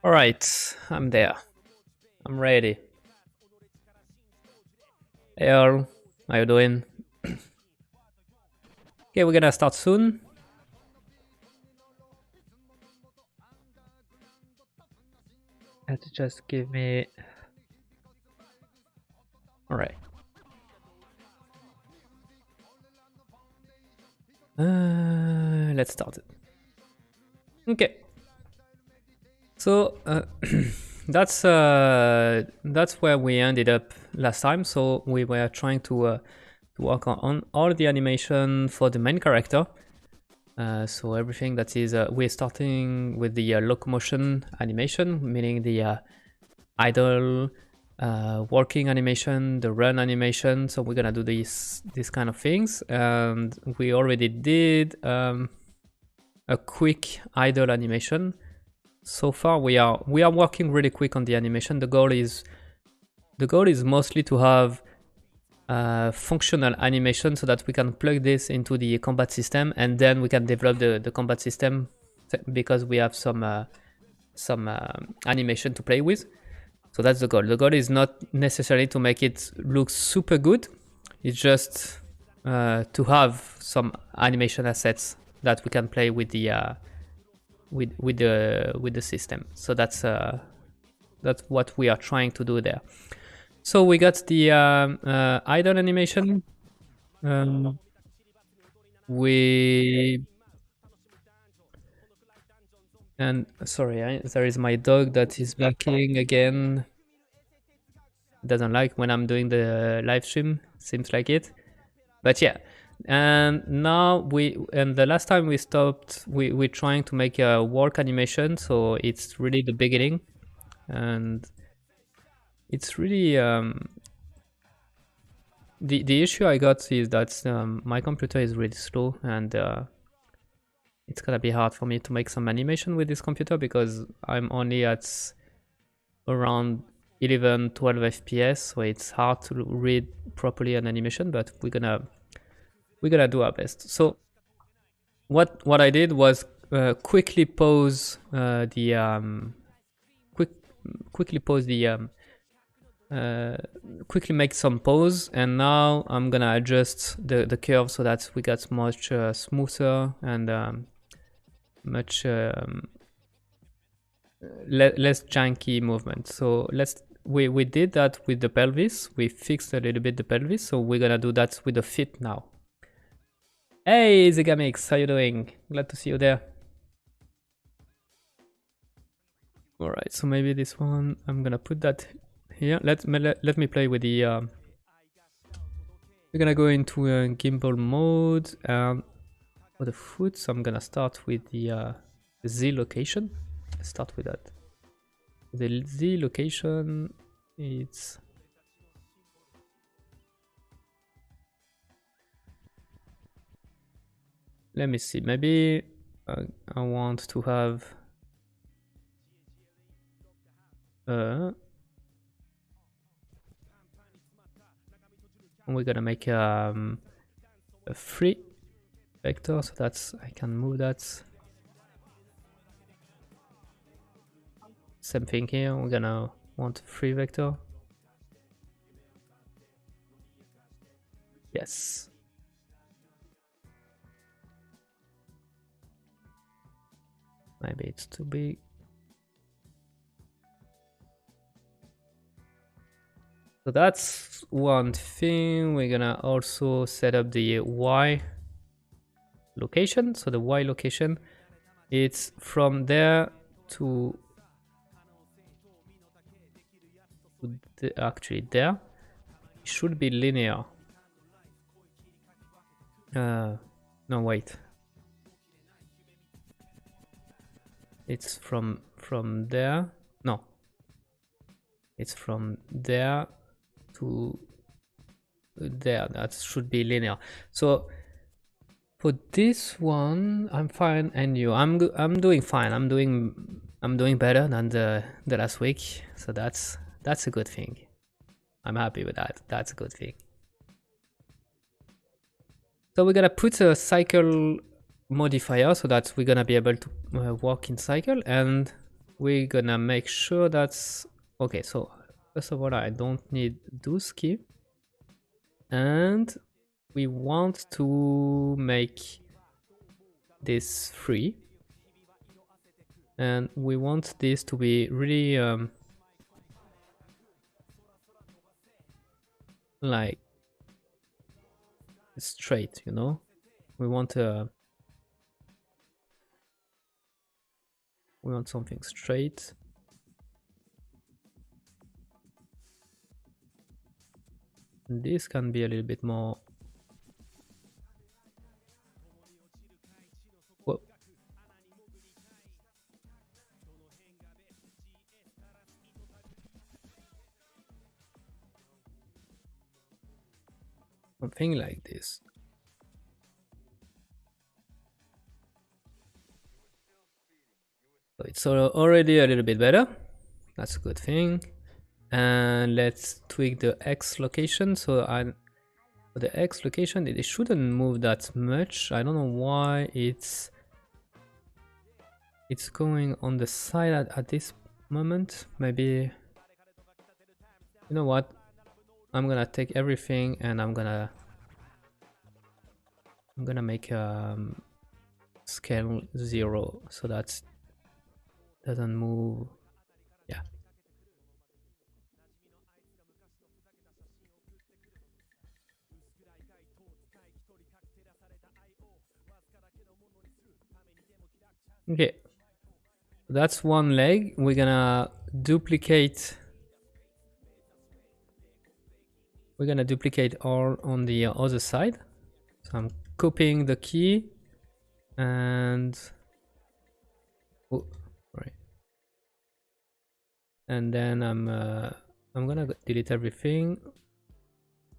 All right, I'm there. I'm ready. Hey Earl, how you doing? Okay, we're gonna start soon. Have to just give me. All right. Let's start it. Okay. So that's where we ended up last time. So we were trying to work on all the animation for the main character. So everything that is, we're starting with the locomotion animation, meaning the idle, working animation, the run animation. So we're gonna do these kind of things, and we already did a quick idle animation. So far we are working really quick on the animation. The goal is mostly to have functional animation so that we can plug this into the combat system, and then we can develop the combat system because we have some animation to play with. So that's the goal. The goal is not necessarily to make it look super good. It's just to have some animation assets that we can play with the with the system. So that's what we are trying to do there. So we got the idle animation. And sorry, there is my dog that is barking again. Doesn't like when I'm doing the live stream, seems like it. But yeah, and now the last time we stopped, we're trying to make a work animation, so it's really the beginning, and it's really the issue I got is that my computer is really slow, and it's gonna be hard for me to make some animation with this computer because I'm only at around 11-12 FPS, so it's hard to read properly an animation, but we're gonna do our best. So what I did was quickly pause quickly make some pause, and now I'm gonna adjust the curve so that we get much smoother and much less janky movement. So we did that with the pelvis. We fixed a little bit the pelvis, so we're gonna do that with the feet now. Hey Zigamix, how you doing? Glad to see you there. All right, so maybe this one, I'm gonna put that here. Let me play with the we're gonna go into gimbal mode, and for the foot, so I'm gonna start with the Z location. Let's start with that. The Z location, it's let me see, maybe I want to have we're gonna make a free vector so that I can move that. Same thing here, we're gonna want a free vector. Yes. Maybe it's too big. So that's one thing. We're gonna also set up the Y location. So the Y location, it's from there to actually there. It should be linear. No, wait. It's from there. No. It's from there to there. That should be linear. So for this one, I'm fine, and you, I'm doing fine. I'm doing better than the last week. So that's a good thing. I'm happy with that. That's a good thing. So we're gonna put a cycle modifier so that we're gonna be able to walk in cycle, and we're gonna make sure that's okay. So first of all, I don't need do skip, and we want to make this free, and we want this to be really like straight, you know. We want something straight. And this can be a little bit more. Whoa. Something like this. So it's already a little bit better. That's a good thing. And let's tweak the X location. So for the X location, it shouldn't move that much. I don't know why it's going on the side at this moment. Maybe, you know what? I'm gonna take everything and I'm gonna make scale 0 so that doesn't move. Yeah. Okay. That's one leg. We're gonna duplicate. We're gonna duplicate all on the other side. So I'm copying the key and right. And then I'm gonna delete everything.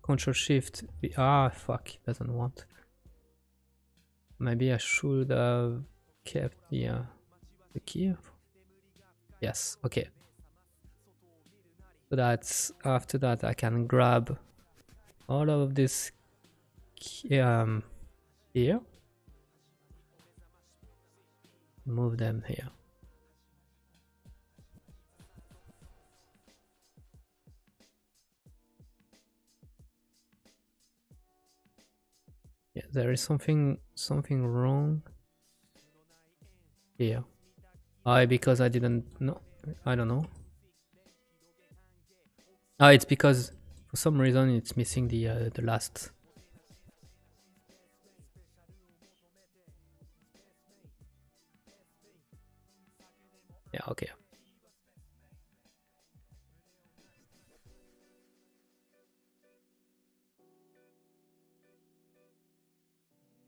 Control Shift. Fuck, it doesn't want. Maybe I should have kept the key. Yes. Okay. So that's after that I can grab all of this here, move them here. Yeah, there is something wrong here. Because I didn't know. I don't know. It's because for some reason it's missing the last. Yeah, okay.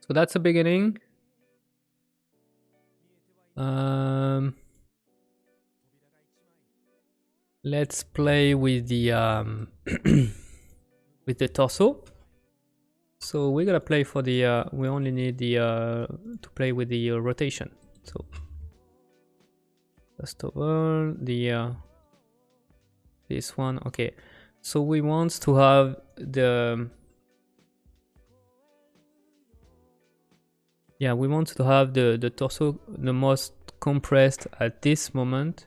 So that's the beginning. Let's play with the with the torso. So we're gonna play for the we only need the to play with the rotation. So first of all, the this one. Okay, so we want to have the we want to have the torso the most compressed at this moment.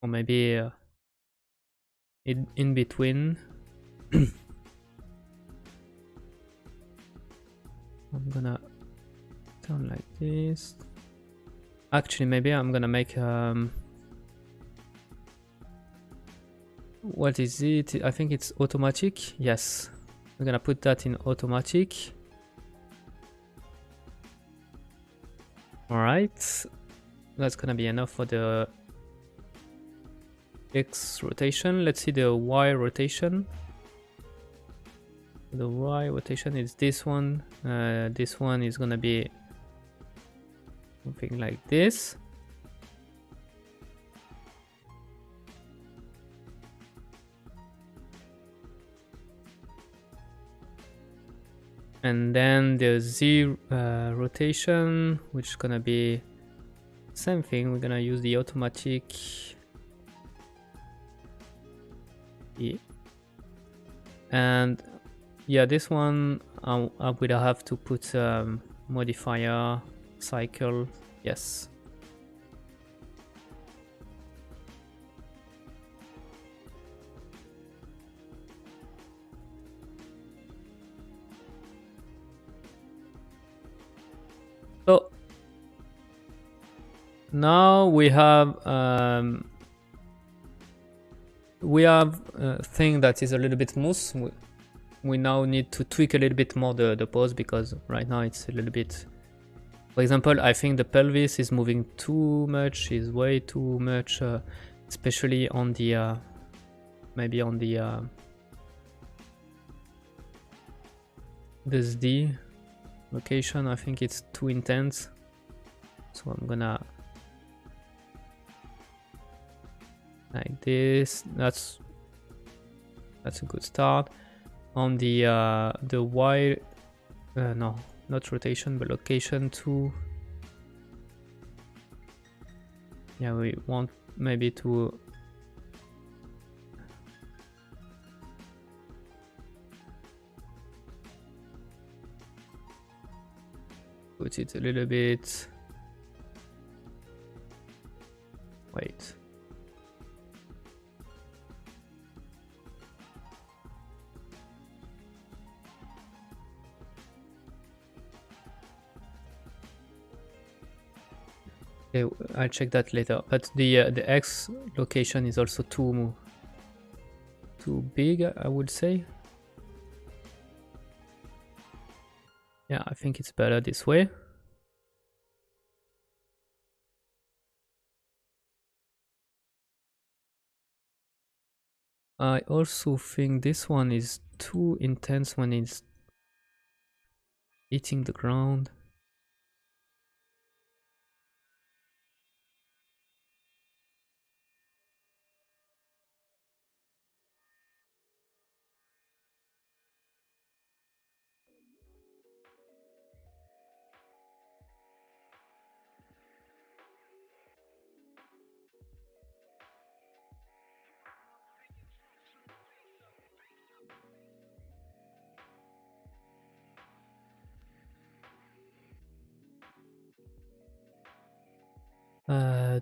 Or maybe in between. I'm gonna turn like this. Actually, maybe I'm gonna make what is it? I think it's automatic. Yes, we're gonna put that in automatic. All right, that's gonna be enough for the X rotation. Let's see the Y rotation. The Y rotation is this one. This one is gonna be something like this. And then the Z rotation, which is gonna be same thing. We're gonna use the automatic E. And yeah, this one I would have to put modifier cycle. Yes. So now we have a thing that is a little bit smooth. We now need to tweak a little bit more the pose, because right now it's a little bit, for example, I think the pelvis is moving too much, is way too much, especially on the maybe on the this D location. I think it's too intense, so I'm gonna like this. That's a good start. On the Y, no, not rotation, but location 2. Yeah, we want maybe to put it a little bit. Wait. Okay, I'll check that later. But the X location is also too big, I would say. Yeah, I think it's better this way. I also think this one is too intense when it's hitting the ground.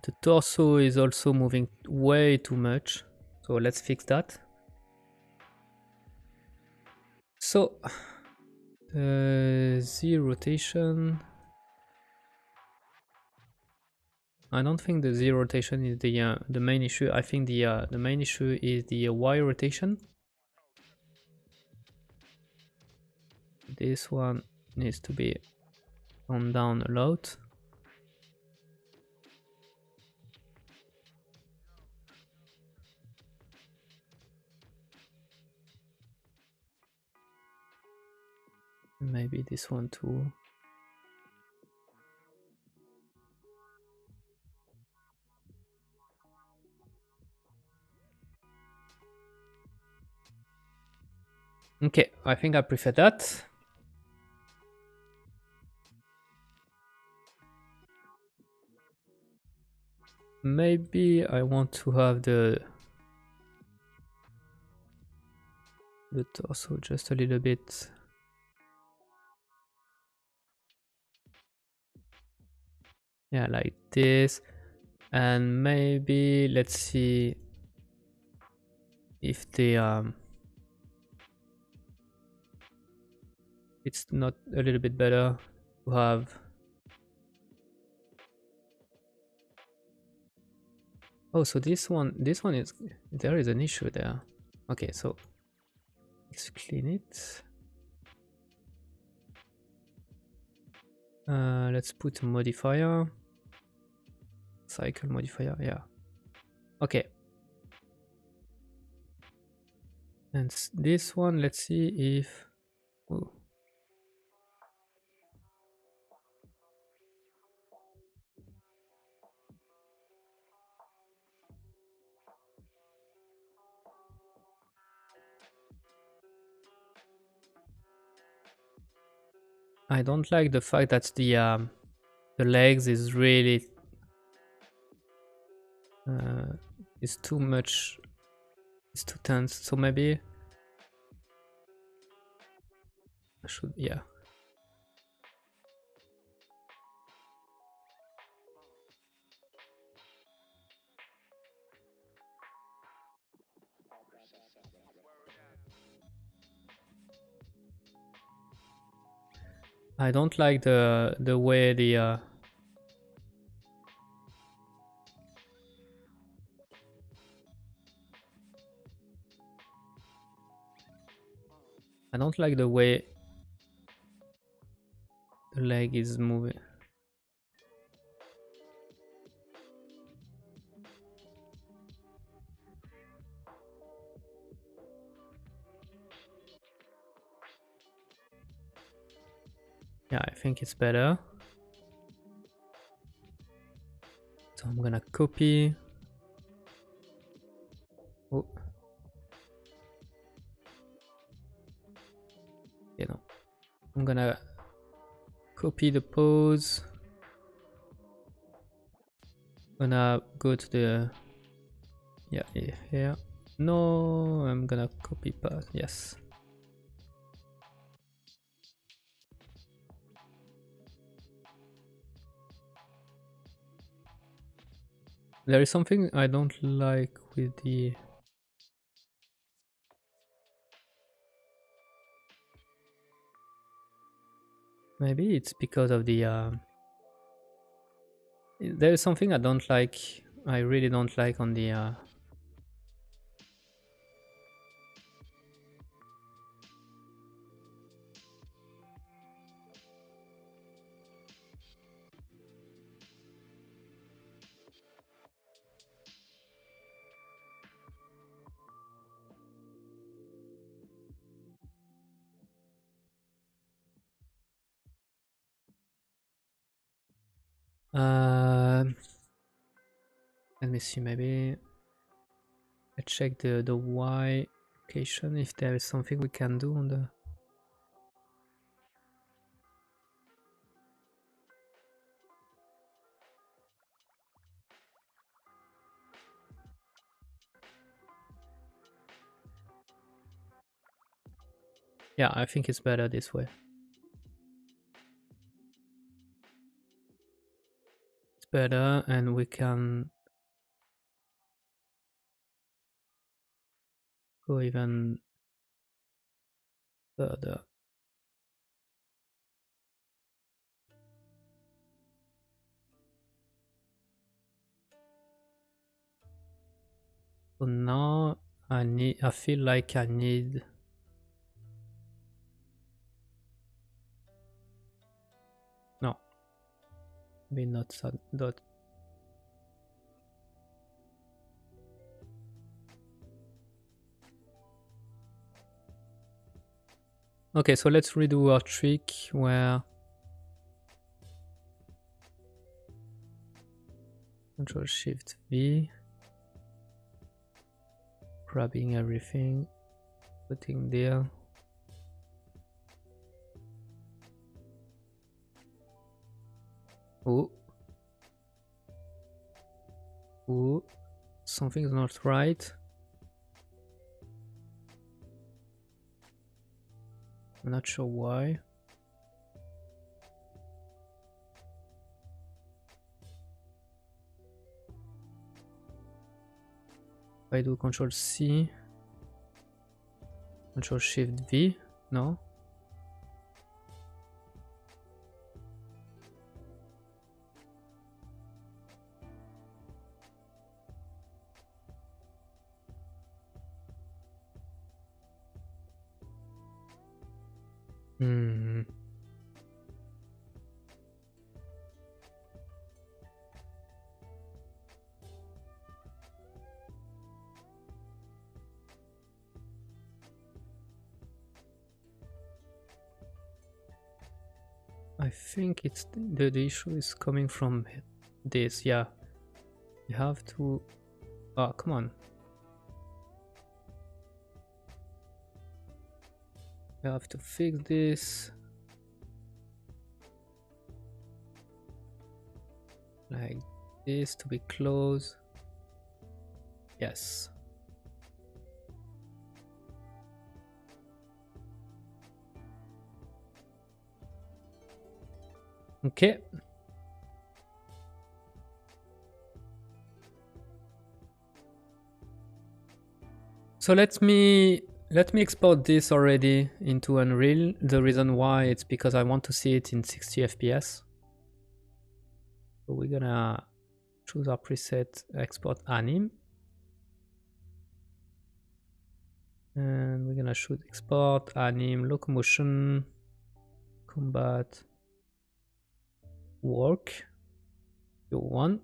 The torso is also moving way too much, so let's fix that. So Z rotation, I don't think the Z rotation is the main issue. I think the main issue is the Y rotation. This one needs to be toned down a lot. Maybe this one too. Okay, I think I prefer that. Maybe I want to have the torso just a little bit. Yeah, like this. And maybe let's see if the it's not a little bit better to have. Oh, so this one is, there is an issue there. Okay, so let's clean it. Let's put a modifier, cycle modifier. Yeah. Okay. And this one, let's see if... Oh. I don't like the fact that the legs is really is too much. It's too tense. So maybe I should, yeah. I don't like the way the I don't like the way the leg is moving. Yeah, I think it's better. So I'm gonna copy. Oh. You know, I'm gonna copy the pose. Gonna go to the, yeah, here. No, I'm gonna copy path. Yes. There is something I don't like with the... Maybe it's because of the... There is something I don't like. I really don't like on the... Let me see, maybe I check the Y location if there is something we can do on the... Yeah, I think it's better this way. It's better, and we can go even further. So now I feel like I need... No, maybe not dot. Okay, so let's redo our trick where Control Shift V, grabbing everything, putting there. Oh, oh, something's not right. I'm not sure why. If I do Control C, Control Shift V, no. Hmm. I think it's the issue is coming from this. Yeah, you have to. Oh, come on. You have to fix this. Like this to be closed. Yes. Okay. So let me export this already into Unreal. The reason why it's because I want to see it in 60 FPS. So we're gonna choose our preset, export anim, and we're gonna choose export anim locomotion combat work one.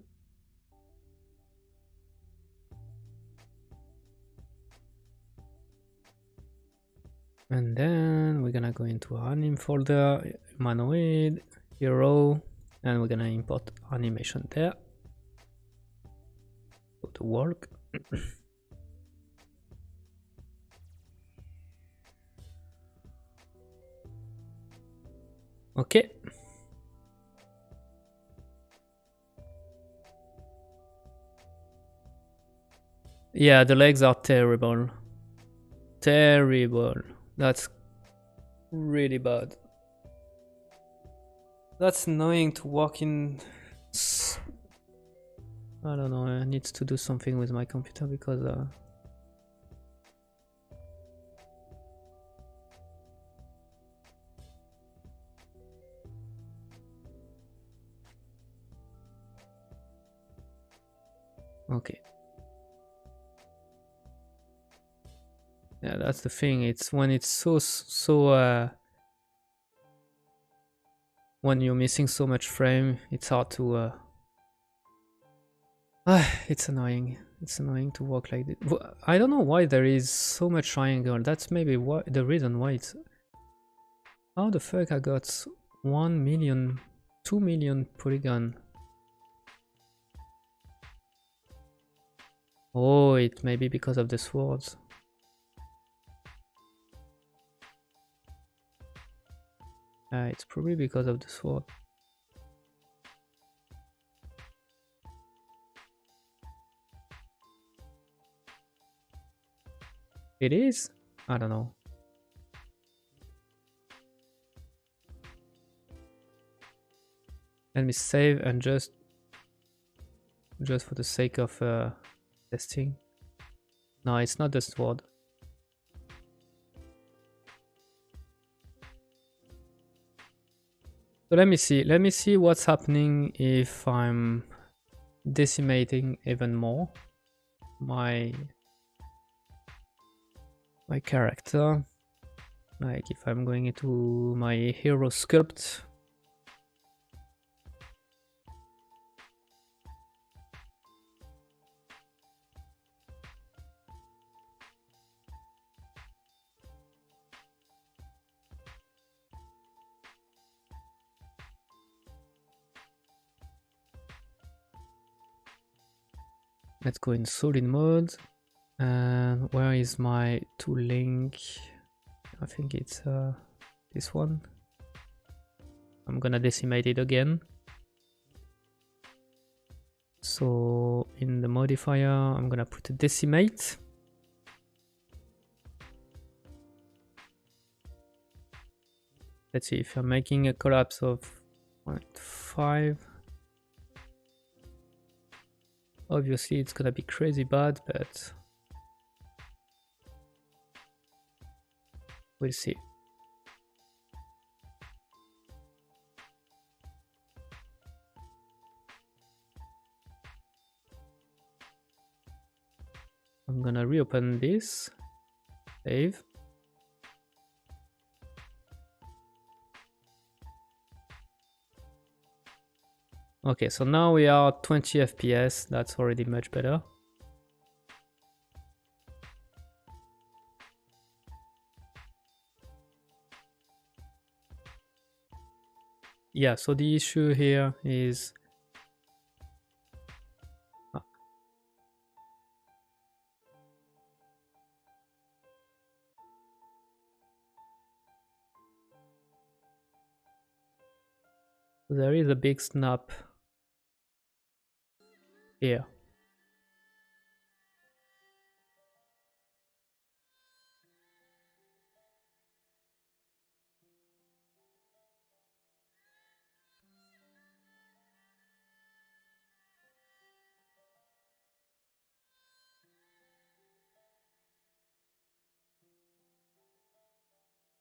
And then we're gonna go into anim folder, humanoid, hero, and we're gonna import animation there. Go to work. Okay. Yeah, the legs are terrible. Terrible. That's really bad. That's annoying to walk in. I don't know, I need to do something with my computer because okay. Yeah, that's the thing. It's when it's so when you're missing so much frame, it's hard to it's annoying. It's annoying to walk like this. I don't know why there is so much triangle. That's maybe the reason why it's. How the fuck I got 1 million, 2 million polygon? Oh, it may be because of the swords. It's probably because of the sword. It is? I don't know. Let me save and just for the sake of testing. No, it's not the sword. So let me see what's happening if I'm decimating even more my character. Like if I'm going into my hero sculpt. Let's go in solid mode. And where is my tool link? I think it's this one. I'm gonna decimate it again. So in the modifier, I'm gonna put a decimate. Let's see if I'm making a collapse of 0.5. Obviously, it's gonna be crazy bad, but we'll see. I'm gonna reopen this, save. Okay, so now we are 20 FPS, that's already much better. yeah, so the issue here is there is a big snap here.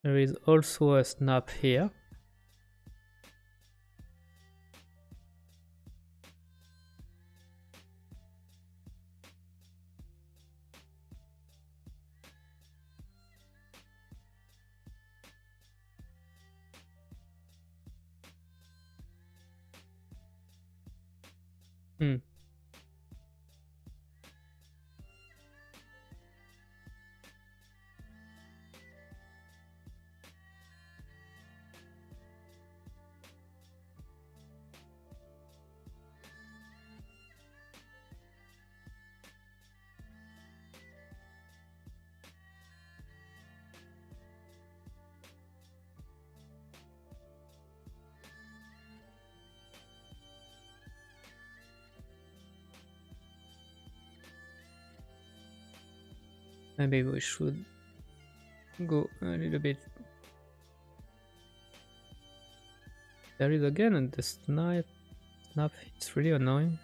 There is also a snap here. Hmm. Maybe we should go a little bit. There is again and the snap. It's really annoying.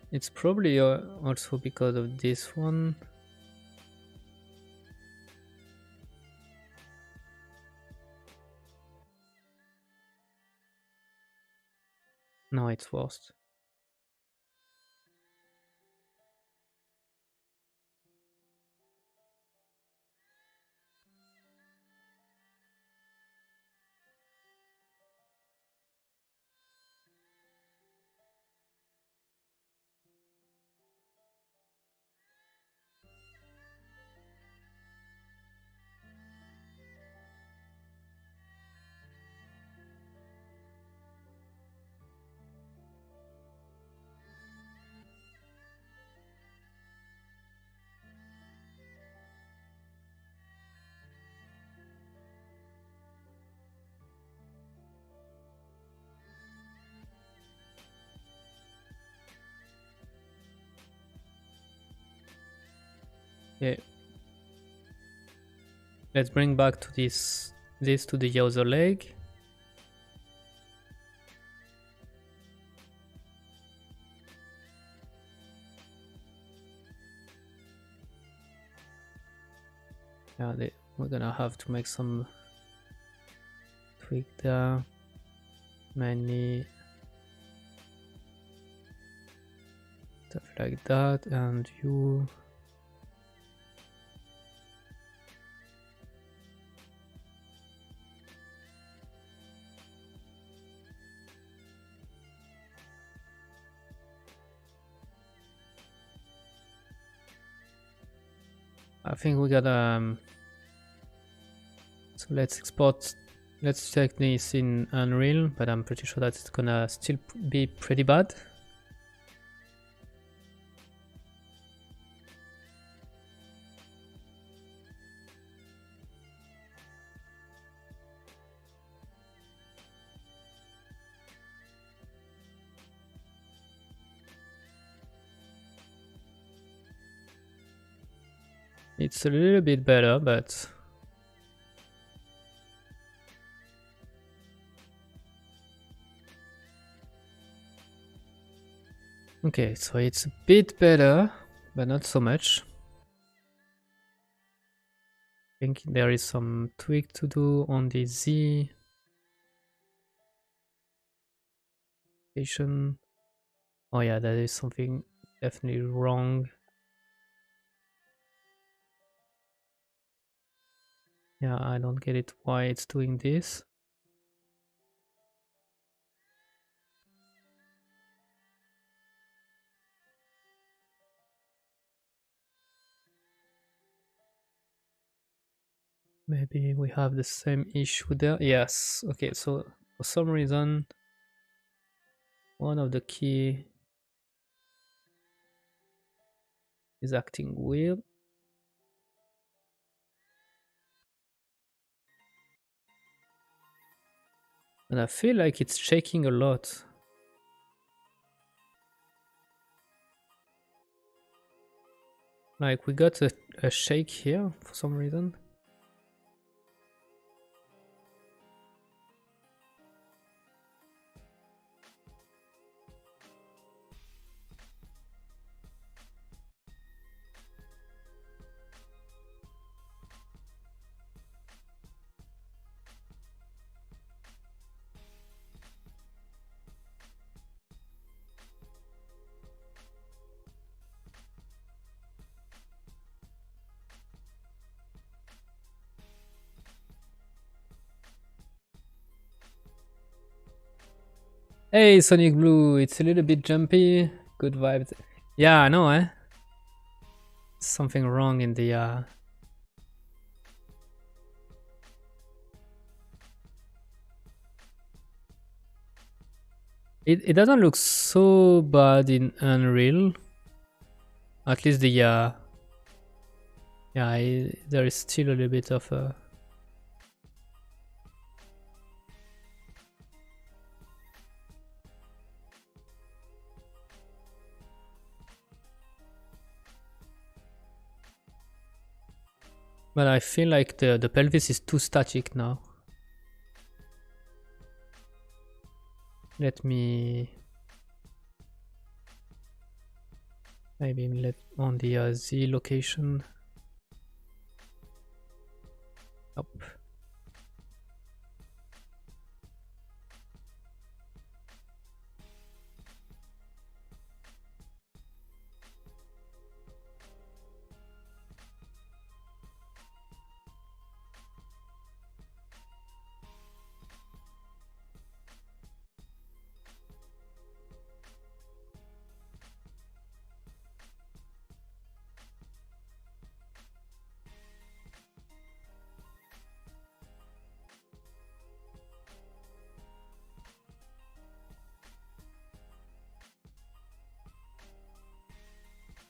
It's probably also because of this one. No, it's worse. Yeah. Let's bring back to this to the other leg. Yeah, we're gonna have to make some tweak there. Mainly stuff like that, and you. I think we got so let's export. Let's check this in Unreal, but I'm pretty sure that it's gonna still be pretty bad. It's a little bit better, but okay, so it's a bit better, but not so much. I think there is some tweak to do on the Z station. Oh yeah, that is something definitely wrong. Yeah, I don't get it why it's doing this. Maybe we have the same issue there. Yes. Okay, so for some reason one of the key is acting weird. And I feel like it's shaking a lot. Like we got a shake here for some reason. Hey, Sonic Blue, it's a little bit jumpy. Good vibes. Yeah, I know, eh? Something wrong in the It doesn't look so bad in Unreal. At least the yeah, there is still a little bit of a but I feel like the pelvis is too static now. Let me maybe let on the Z location. Up.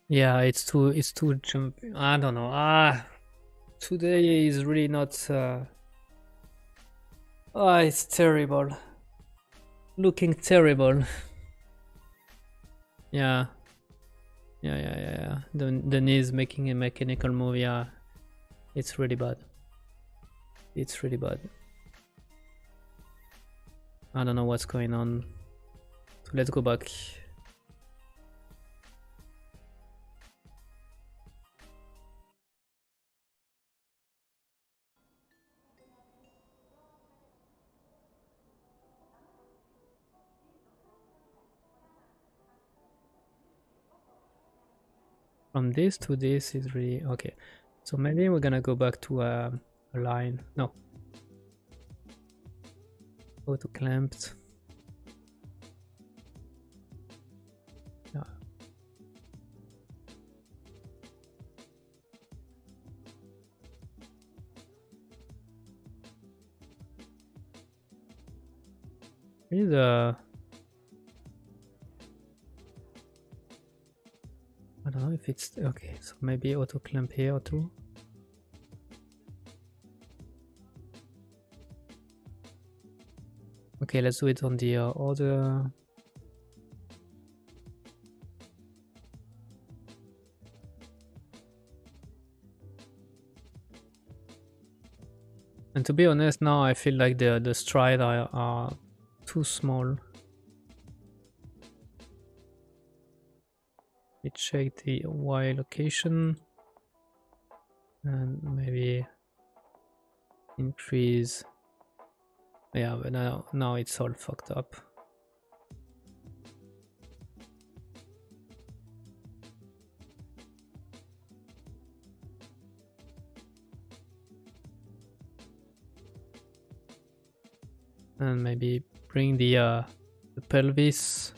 Yeah, it's too jumpy. I don't know. Today is really not it's terrible. Looking terrible. Yeah. Yeah. The knees making a mechanical move, yeah. It's really bad. It's really bad. I don't know what's going on. So let's go back. From this to this is really okay. So maybe we're gonna go back to a line. No. Auto clamped. Yeah. Really I don't know if it's okay. So maybe auto clamp here too. Okay, let's do it on the other. And to be honest, now I feel like the stride are too small. Let's check the Y location and maybe increase. Yeah, but now it's all fucked up. and maybe bring the pelvis.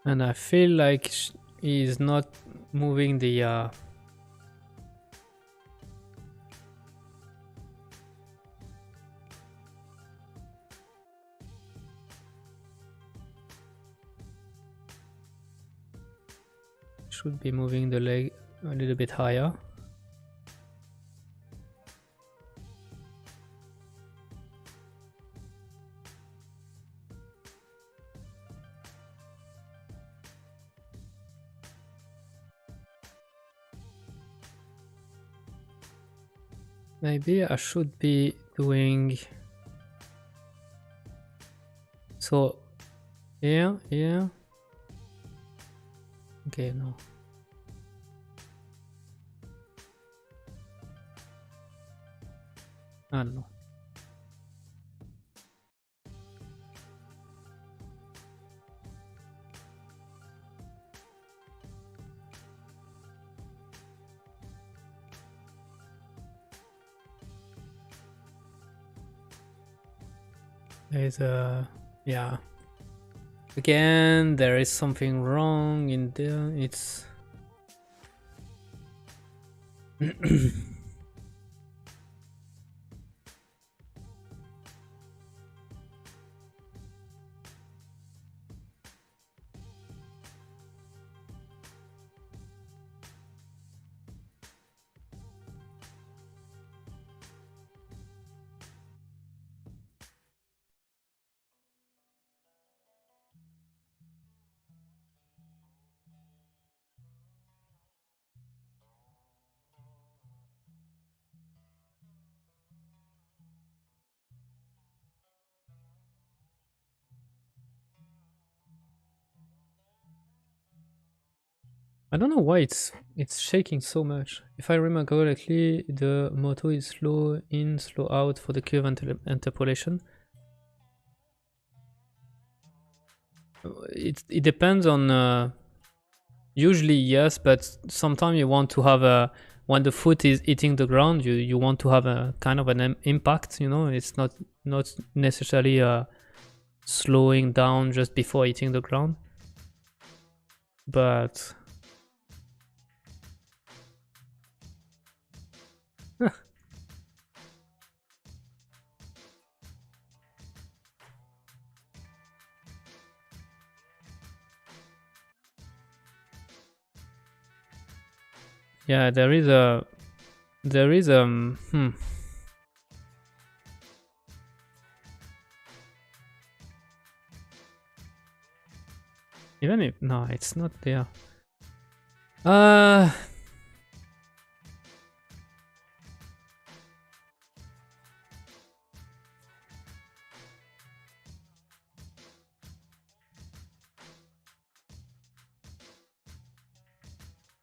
And I feel like he's not moving the should be moving the leg a little bit higher. Maybe I should be doing so here. Okay, no. I don't know. There's a yeah. Again, there is something wrong in there. It's I don't know why it's shaking so much. If I remember correctly, the motto is slow in, slow out for the curve interpolation. It depends on usually yes, but sometimes you want to have a when the foot is hitting the ground, you want to have a kind of an impact. You know, it's not necessarily slowing down just before hitting the ground, but yeah, there is even if no, it's not there.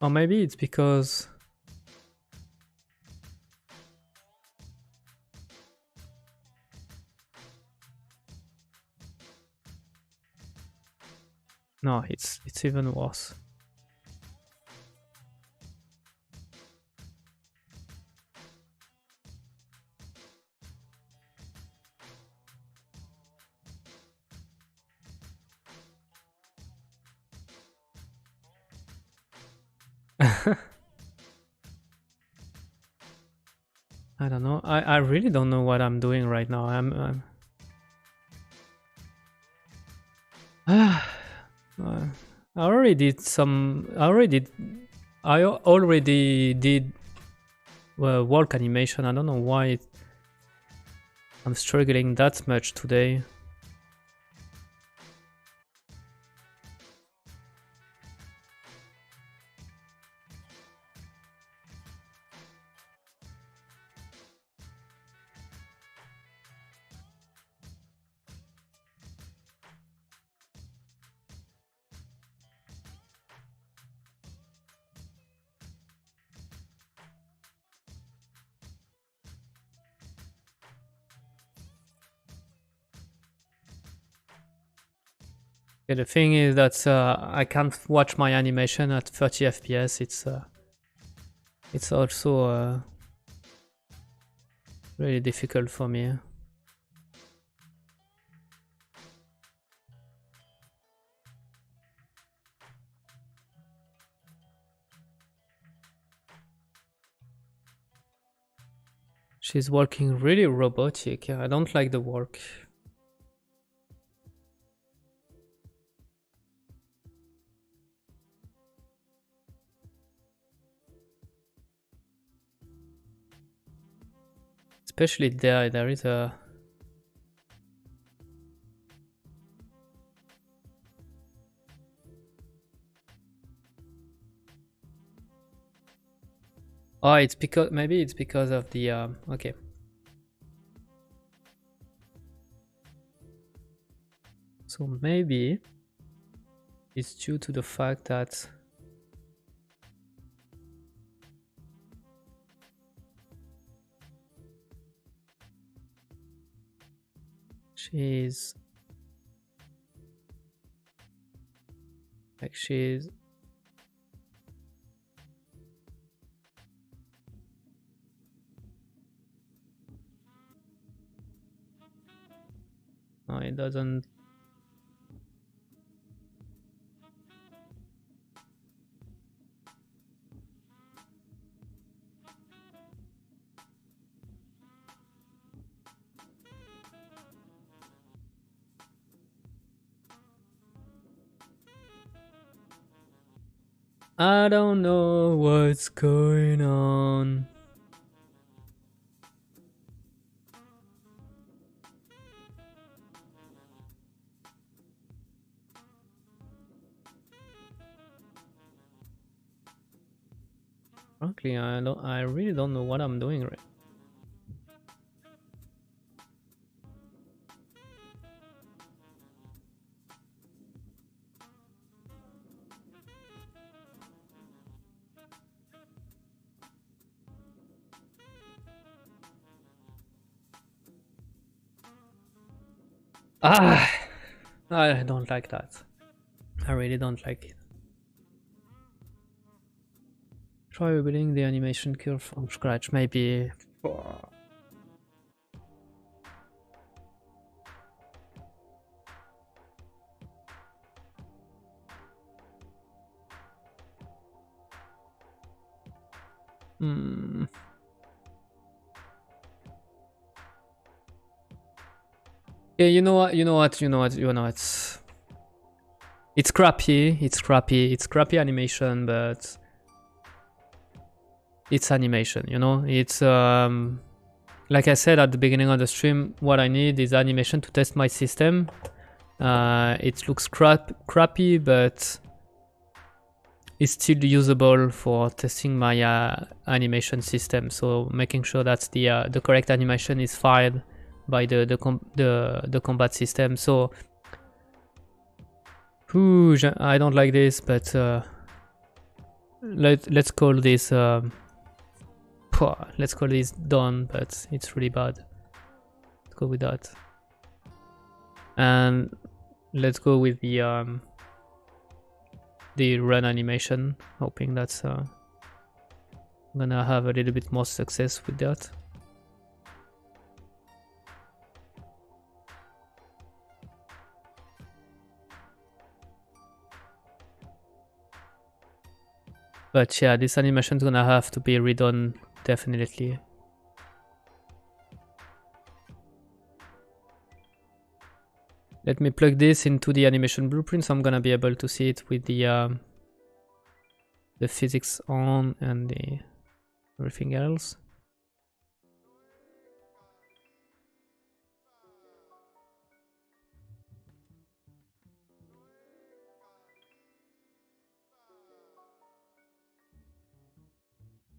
Or maybe it's because no, it's even worse. I don't know. I really don't know what I'm doing right now. I already did some. I already did work animation. I don't know why I'm struggling that much today. Yeah, the thing is that I can't watch my animation at 30 FPS. It's also really difficult for me. She's working really robotic. I don't like the work. Especially there is a... Oh, it's because, maybe it's because of the, okay. So maybe it's due to the fact that she's like she's no, it doesn't. I don't know what's going on. Frankly, I really don't know what I'm doing right. Ah, I don't like that. I really don't like it. Try rebuilding the animation curve from scratch, maybe. Hmm. Yeah, you know what? It's crappy. It's crappy. It's crappy animation, but it's animation. You know, it's like I said at the beginning of the stream. What I need is animation to test my system. It looks crappy, but it's still usable for testing my animation system. So making sure that the correct animation is fired by the combat system. So, I don't like this, but let's call this let's call this done. But it's really bad. Let's go with that, and let's go with the run animation, hoping that's gonna have a little bit more success with that. But yeah, this animation is gonna have to be redone definitely. Let me plug this into the animation blueprint, so I'm gonna be able to see it with the physics on and the everything else.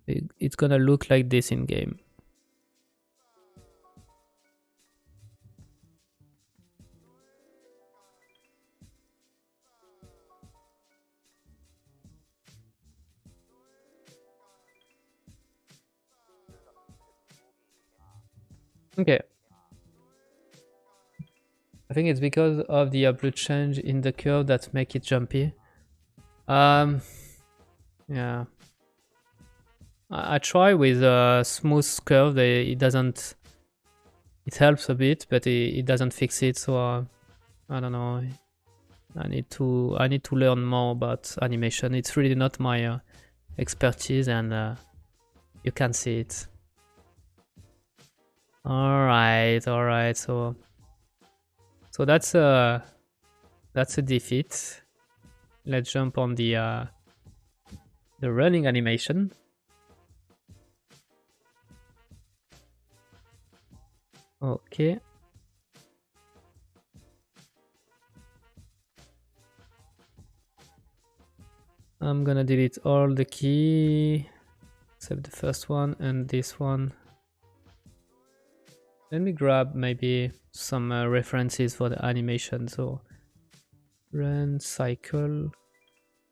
It's gonna look like this in game. Okay. I think it's because of the upload change in the curve that make it jumpy. Yeah. I try with a smooth curve. It doesn't. It helps a bit, but it doesn't fix it. So I don't know. I need to learn more about animation. It's really not my expertise, and you can see it. All right. So that's a defeat. Let's jump on the running animation. Okay. I'm gonna delete all the key except the first one and this one. Let me grab maybe some references for the animation. So run cycle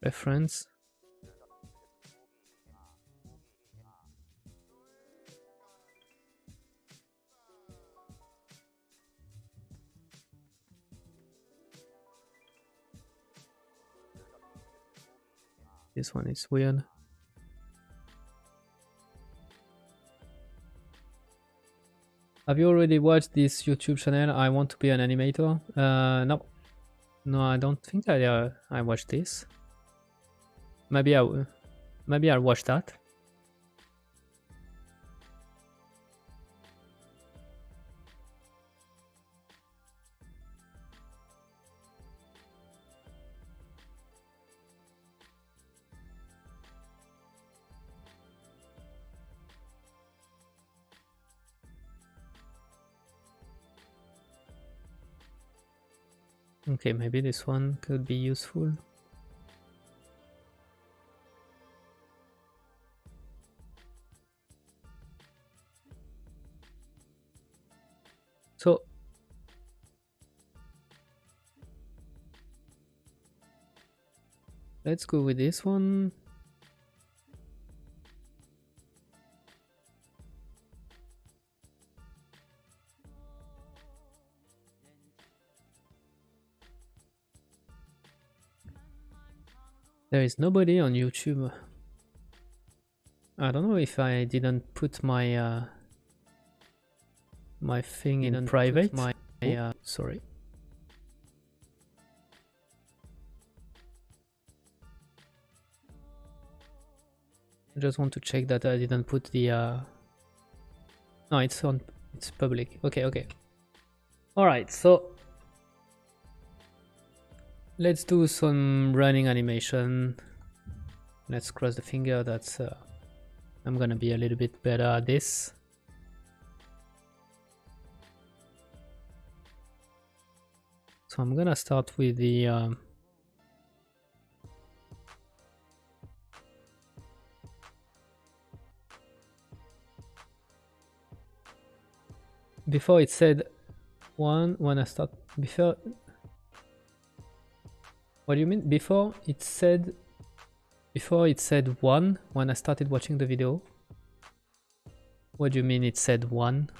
reference. This one is weird. Have you already watched this YouTube channel? I want to be an animator. No, I don't think I watched this. Maybe I'll watch that. Okay, maybe this one could be useful. So let's go with this one. There is nobody on YouTube. I don't know if I didn't put my my thing in private. Sorry. I just want to check that I didn't put the no, it's on, it's public. Okay. All right, so let's do some running animation. Let's cross the finger that I'm gonna be a little bit better at this. So I'm gonna start with the before it said one when I start before. What do you mean? Before it said one when I started watching the video. What do you mean it said one?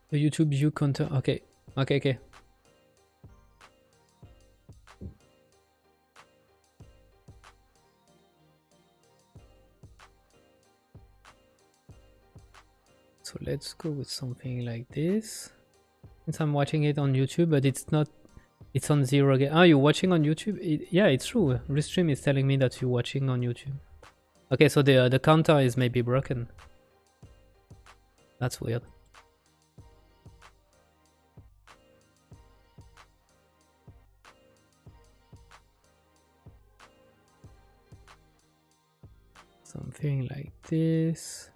The YouTube view counter. Okay. So let's go with something like this. Since I'm watching it on YouTube, but it's not. It's on 0 again. Ah, you're watching on YouTube? Yeah, it's true. Restream is telling me that you're watching on YouTube. Okay, so the counter is maybe broken. That's weird. Something like this.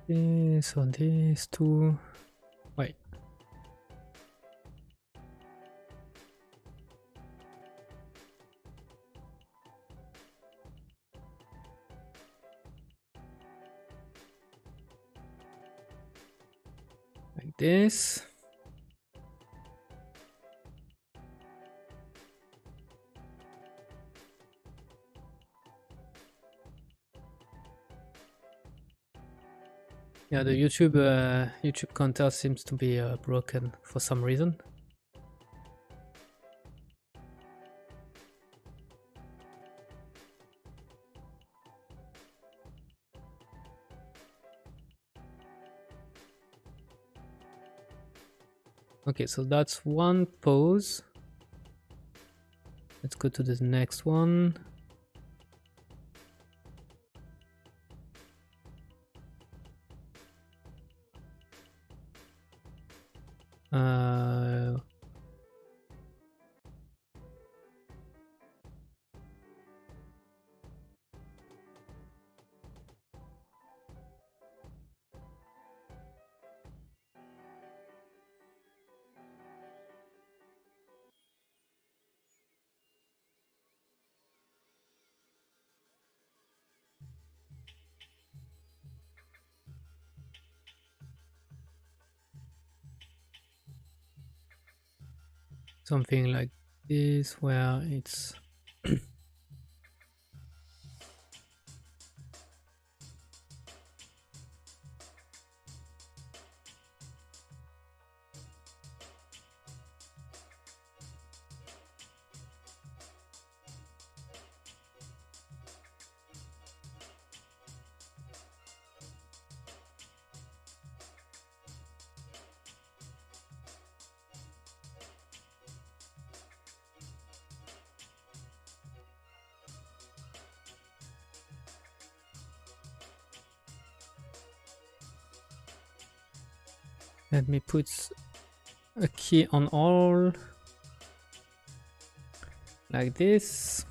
this on these two. Wait. Like this. Yeah, the YouTube counter seems to be broken for some reason. Okay, so that's one pose. Let's go to the next one. Something like this, where it's let me put a key on all like this.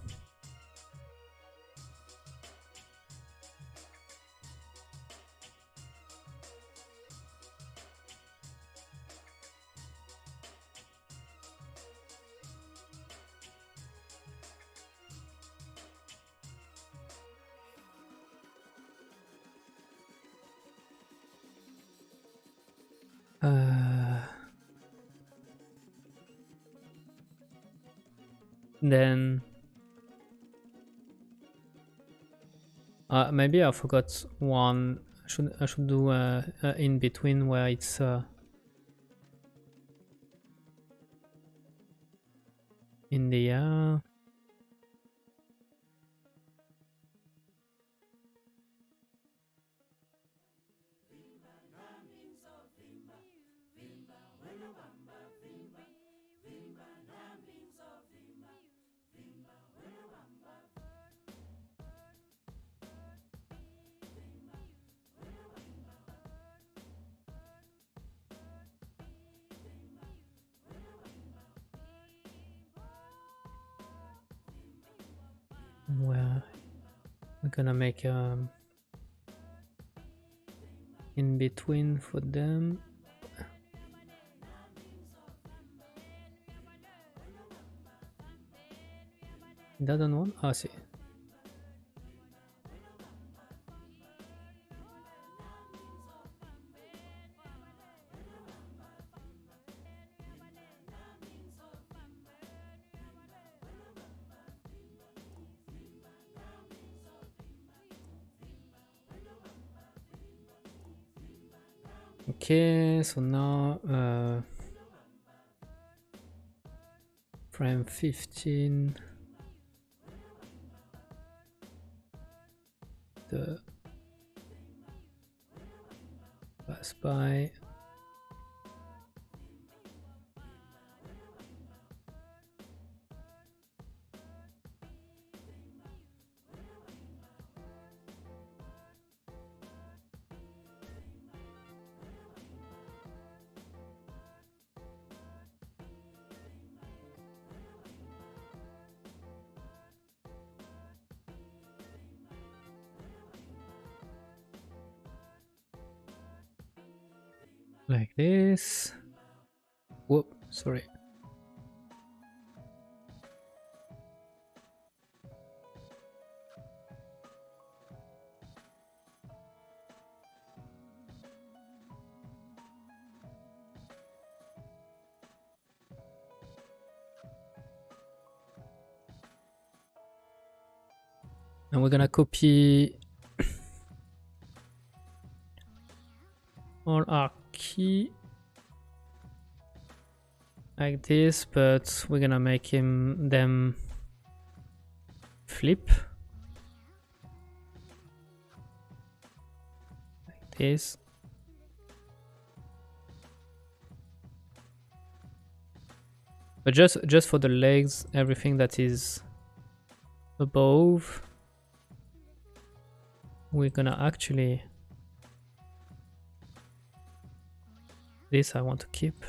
Then maybe I forgot one. I should do in between where it's in the air. Where we're gonna make in between for them. That one? I see. Okay, so now frame 15, the pass by. like this. Whoop, sorry. And we're gonna copy all our key like this, but we're gonna make them flip like this. But just for the legs, everything that is above, we're gonna actually, this I want to keep.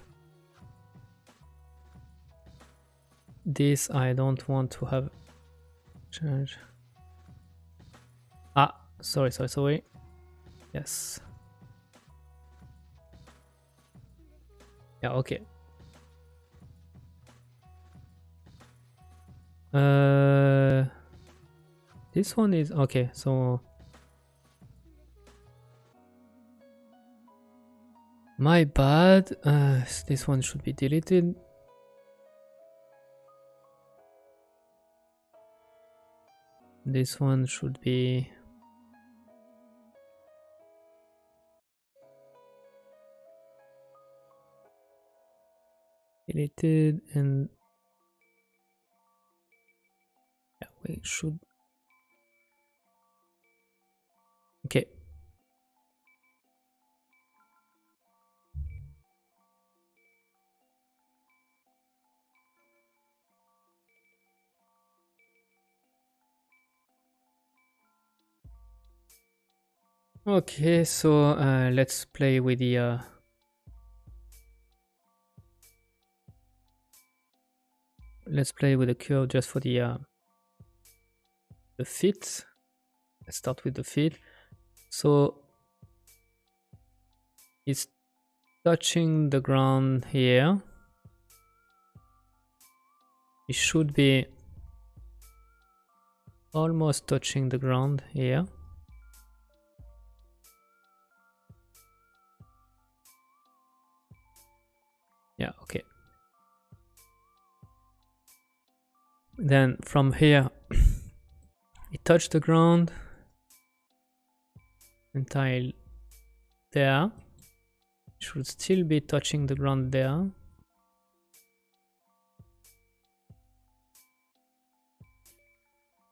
This I don't want to have change. Ah, sorry. Yes. Yeah, okay. This one is okay, so my bad. This one should be deleted. This one should be deleted, and yeah, we should. Okay. Okay, so let's play with the curve just for the fit. Let's start with the fit. So it's touching the ground here. It should be almost touching the ground here. Yeah, okay. Then from here, it touched the ground until there. It should still be touching the ground there.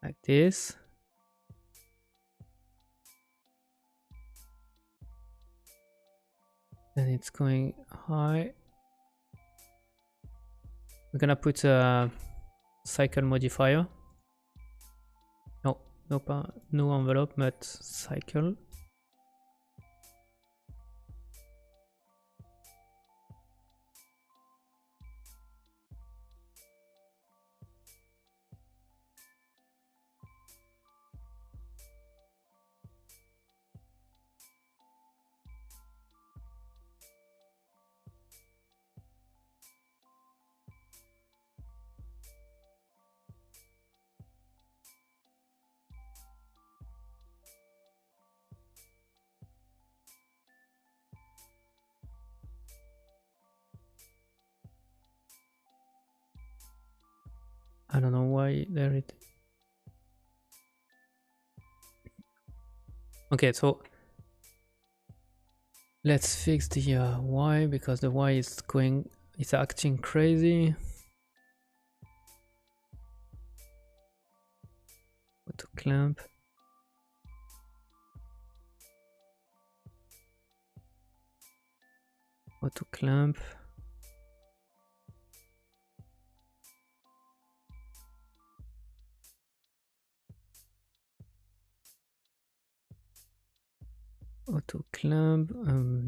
Like this. Then it's going high. We're gonna put a cycle modifier. No envelope, but cycle. I don't know why there it. Okay, so let's fix the Y, because the Y is acting crazy. Auto clamp. Auto clamp. Auto clamp,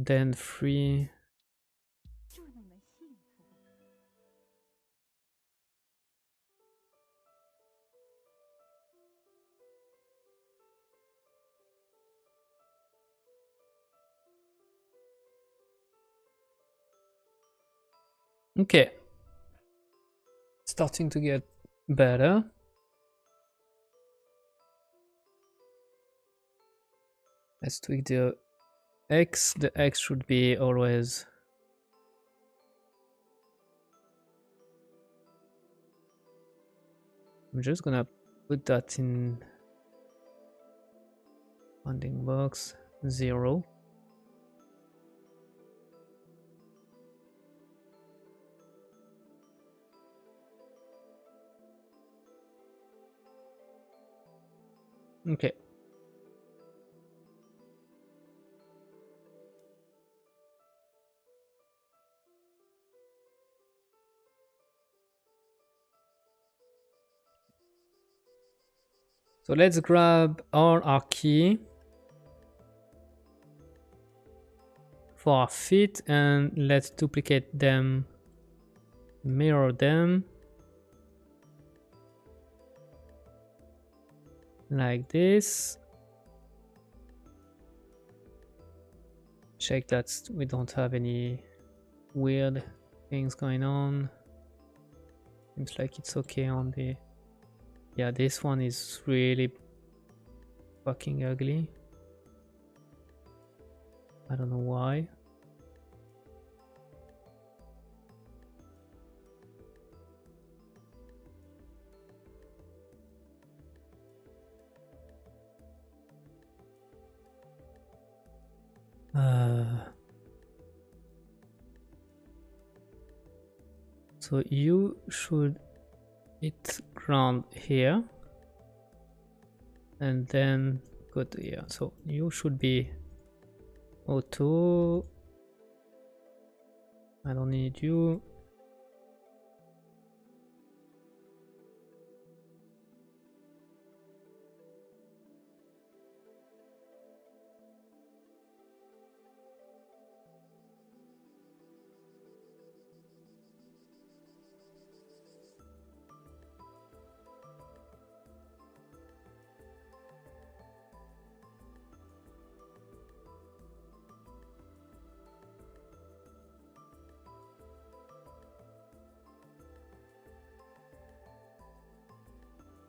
then free. Okay. Starting to get better. Let's tweak the X. The X should be always I'm just gonna put that in bounding box 0. Okay. So let's grab all our key for our feet and let's duplicate them, mirror them like this. Check that we don't have any weird things going on. Seems like it's okay on the... Yeah, this one is really fucking ugly. I don't know why. So you should hit ground here and then go to here. So you should be auto. I don't need you.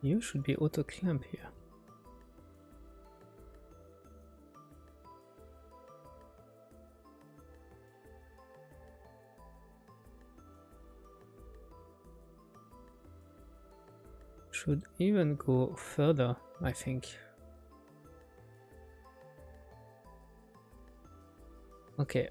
You should be auto clamp here. Should even go further, I think. Okay.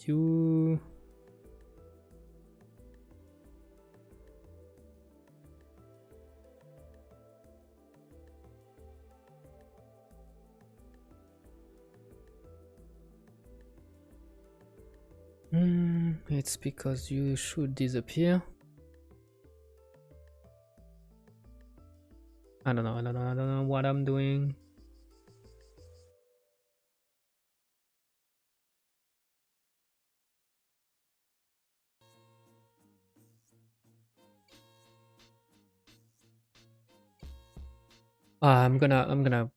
You... it's because you should disappear. I don't know what I'm doing. I'm gonna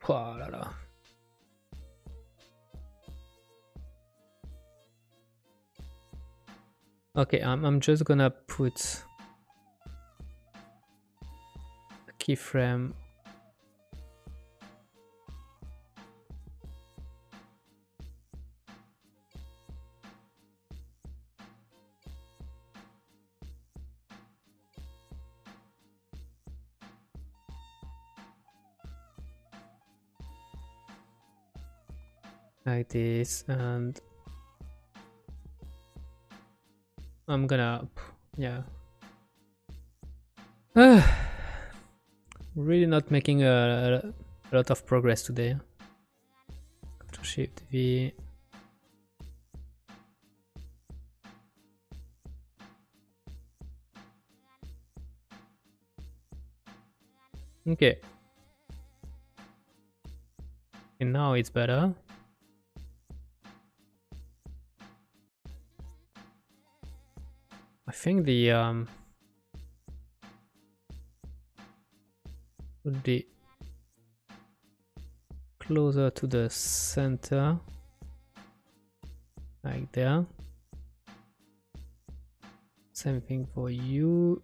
okay, I'm just gonna put a keyframe like this, and I'm gonna, yeah. Really not making a lot of progress today. Control Shift V. Okay. And now it's better. I think the would be closer to the center, like there. Same thing for you.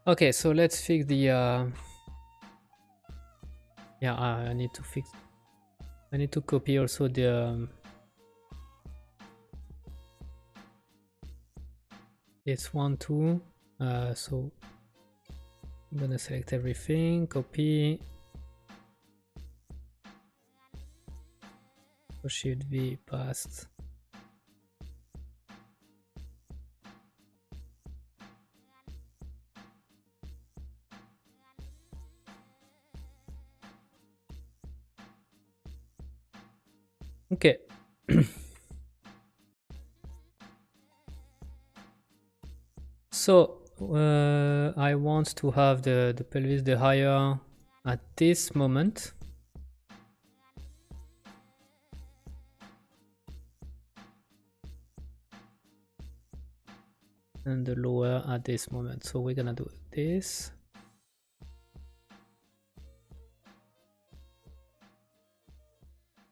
Okay, so let's fix the yeah, I need to fix, I need to copy also the this one too. So I'm gonna select everything, copy, Shift V, past. Okay. So I want to have the pelvis, the higher at this moment. And the lower at this moment. So we're gonna do this.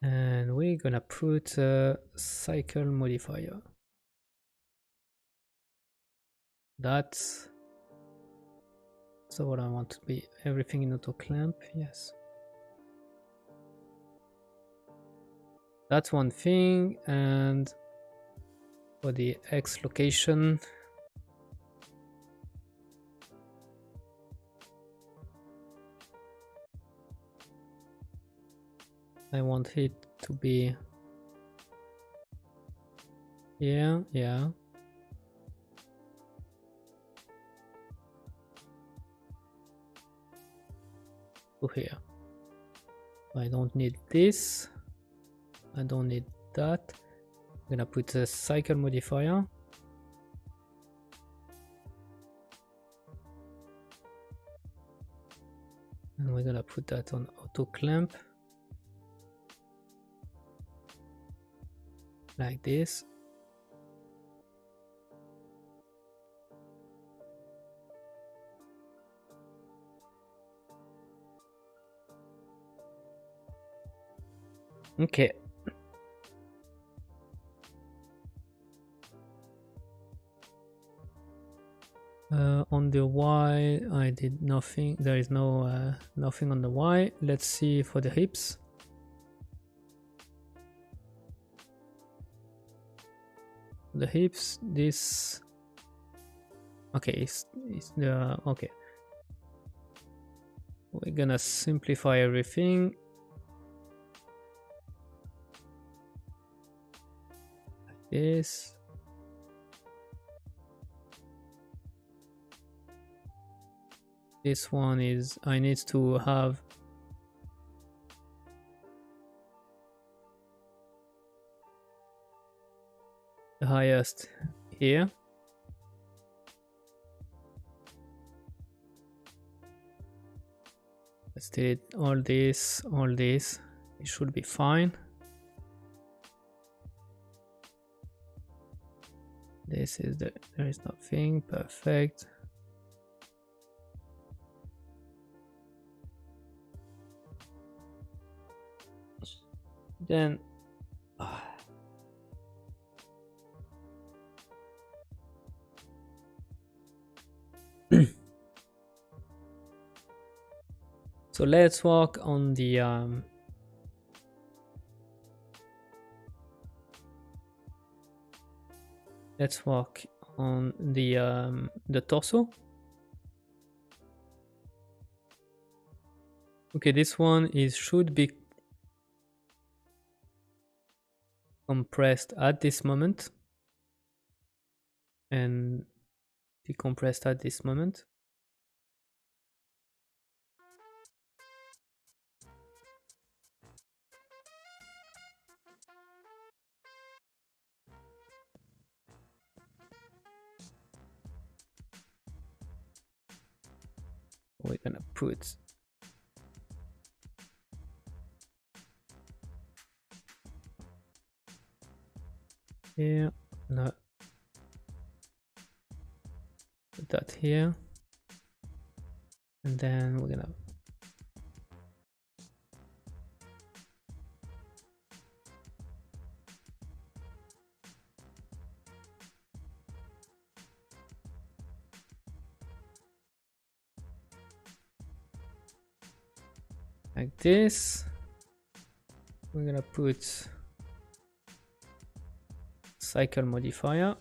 And we're gonna put a cycle modifier. That's so what I want to be. Everything in auto clamp, yes. That's one thing. And for the X location, I want it to be here, yeah. To here. I don't need this. I don't need that. I'm gonna put a cycle modifier. And we're gonna put that on auto clamp. Like this. Okay. On the Y, I did nothing. There is no nothing on the Y. Let's see for the hips. The hips, this. Okay, it's the okay. We're gonna simplify everything. Like this. This one is, I need to have the highest here. Let's delete all this, it should be fine. This is the, there is nothing, perfect. Then so let's work on the the torso. Okay, this one is should be compressed at this moment and decompressed at this moment. We're gonna put here. No. Put that here. And then we're gonna like this. We're gonna put cycle modifier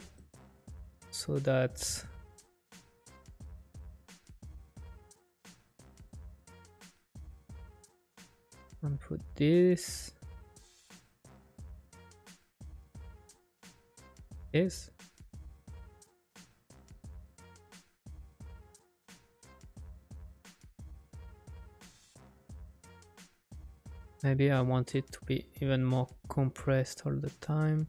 so that and put this maybe I want it to be even more compressed all the time.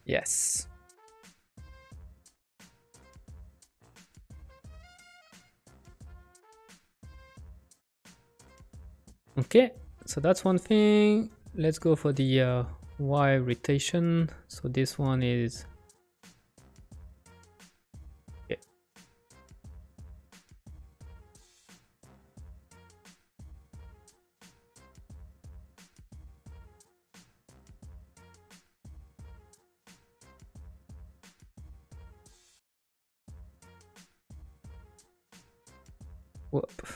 Yes. Okay, so that's one thing. Let's go for the Y rotation. So this one is okay. Whoop.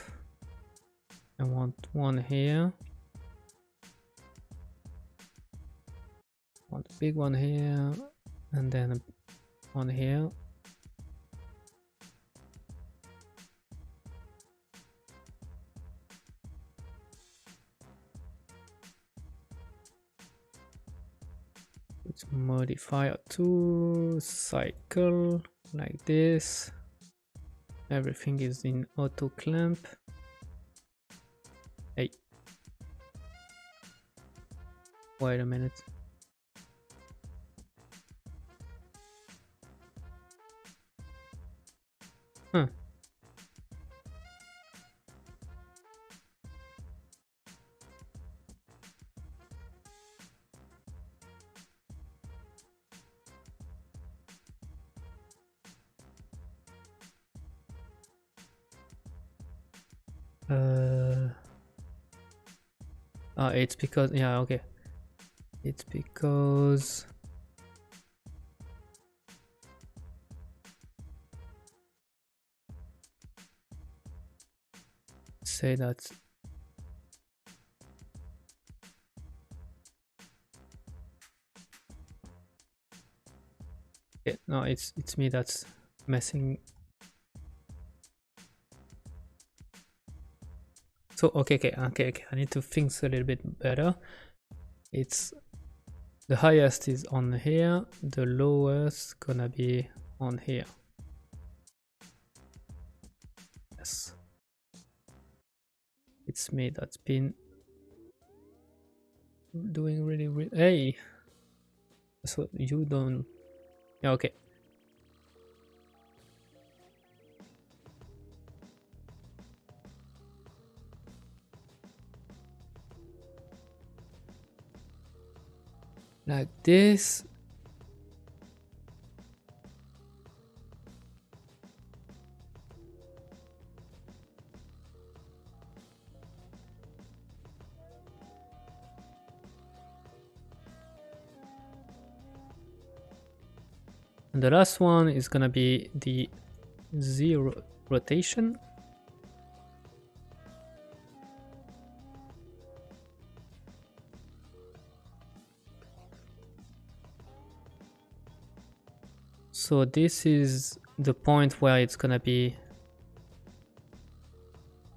I want one here. Want a big one here, and then one here. It's modifier to cycle like this. Everything is in auto clamp. Hey, wait a minute. Huh. It's because, yeah, okay. It's because say that yeah, no, it's me that's messing. So okay, I need to think a little bit better. It's the highest is on here, the lowest gonna be on here. Yes, it's me that's been doing really hey, so you don't, yeah, okay. Like this. And the last one is gonna be the zero rotation. So this is the point where it's gonna be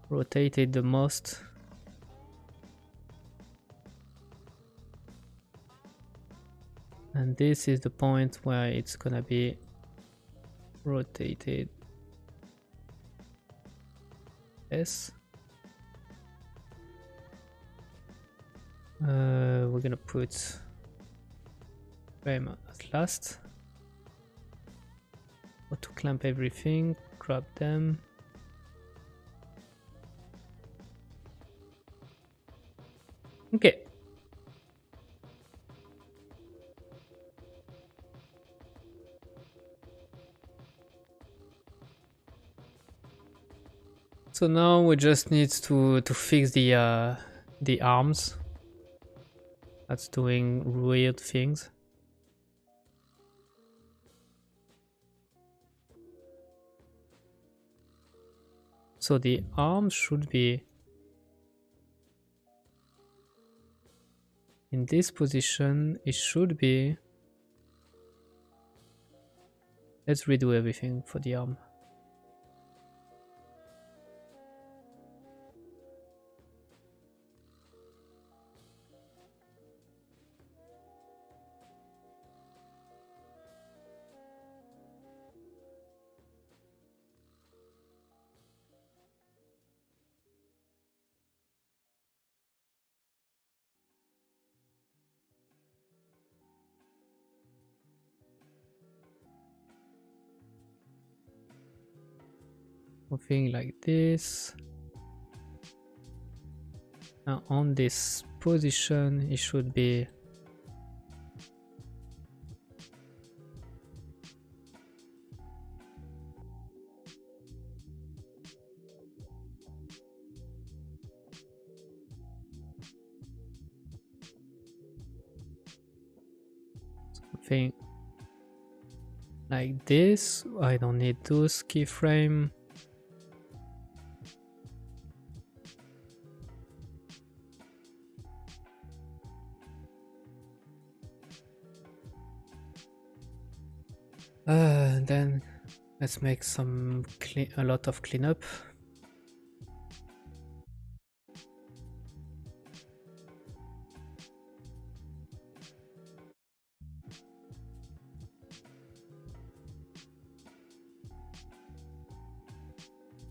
rotated the most. And this is the point where it's gonna be rotated less. We're gonna put frame at last. Auto clamp everything, grab them. Okay. So now we just need to fix the arms. That's doing weird things. So the arms should be in this position. It should be. Let's redo everything for the arm. Something like this. Now on this position, it should be something like this. I don't need those keyframe. Then let's make a lot of cleanup.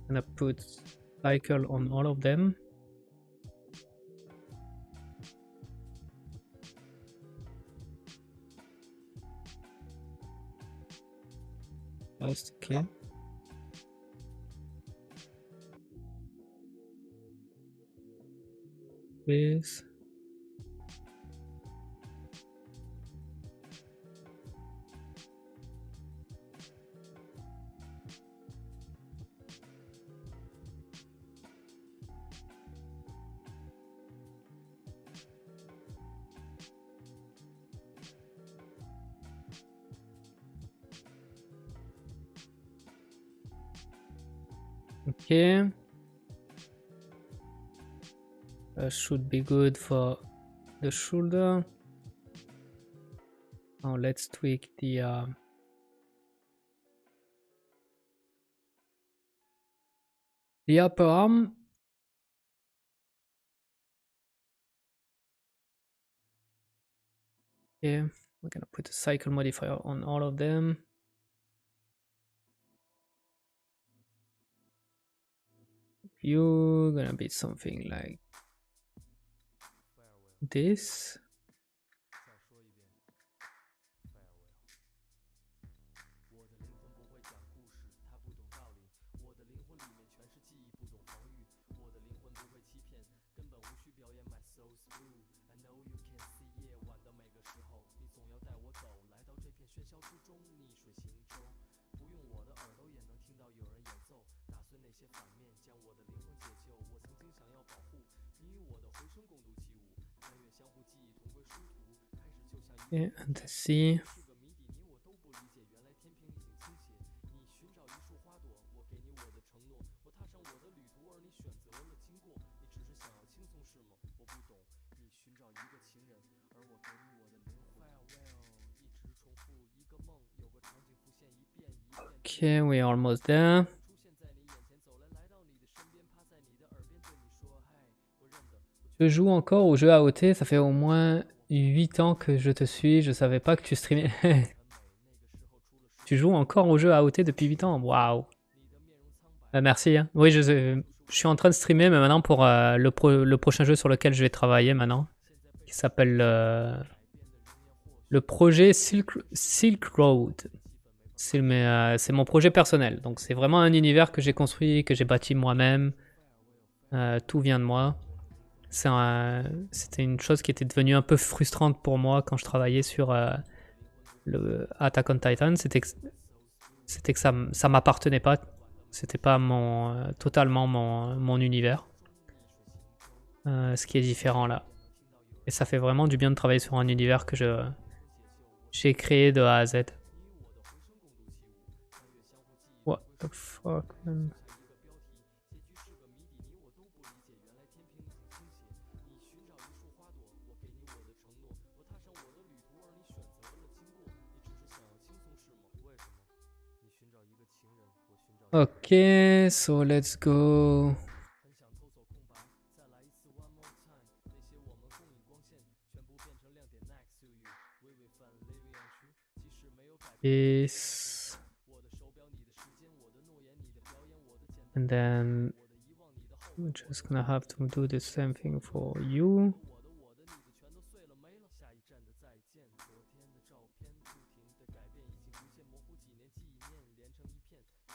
I'm gonna put cycle on all of them. Okay. This. Okay. Should be good for the shoulder. Now let's tweak the upper arm. Okay, we're gonna put a cycle modifier on all of them. You're gonna be something like this. Yeah, and the C. Okay, we're almost there. Je joue encore au jeu AOT, ça fait au moins 8 ans que je te suis, je savais pas que tu streamais. Tu joues encore au jeu AOT depuis 8 ans? Waouh! Merci. Hein. Oui, je suis en train de streamer, mais maintenant pour le prochain jeu sur lequel je vais travailler maintenant, qui s'appelle le projet SILKROAD. C'est mon projet personnel. Donc c'est vraiment un univers que j'ai construit, que j'ai bâti moi-même. Tout vient de moi. C'était une chose qui était devenue un peu frustrante pour moi quand je travaillais sur le Attack on Titan. C'était que ça m'appartenait pas. C'était pas totalement mon univers. Ce qui est différent là. Et ça fait vraiment du bien de travailler sur un univers que j'ai créé de A à Z. What the fuck, man? Okay, so let's go. This. And then we're just gonna have to do the same thing for you.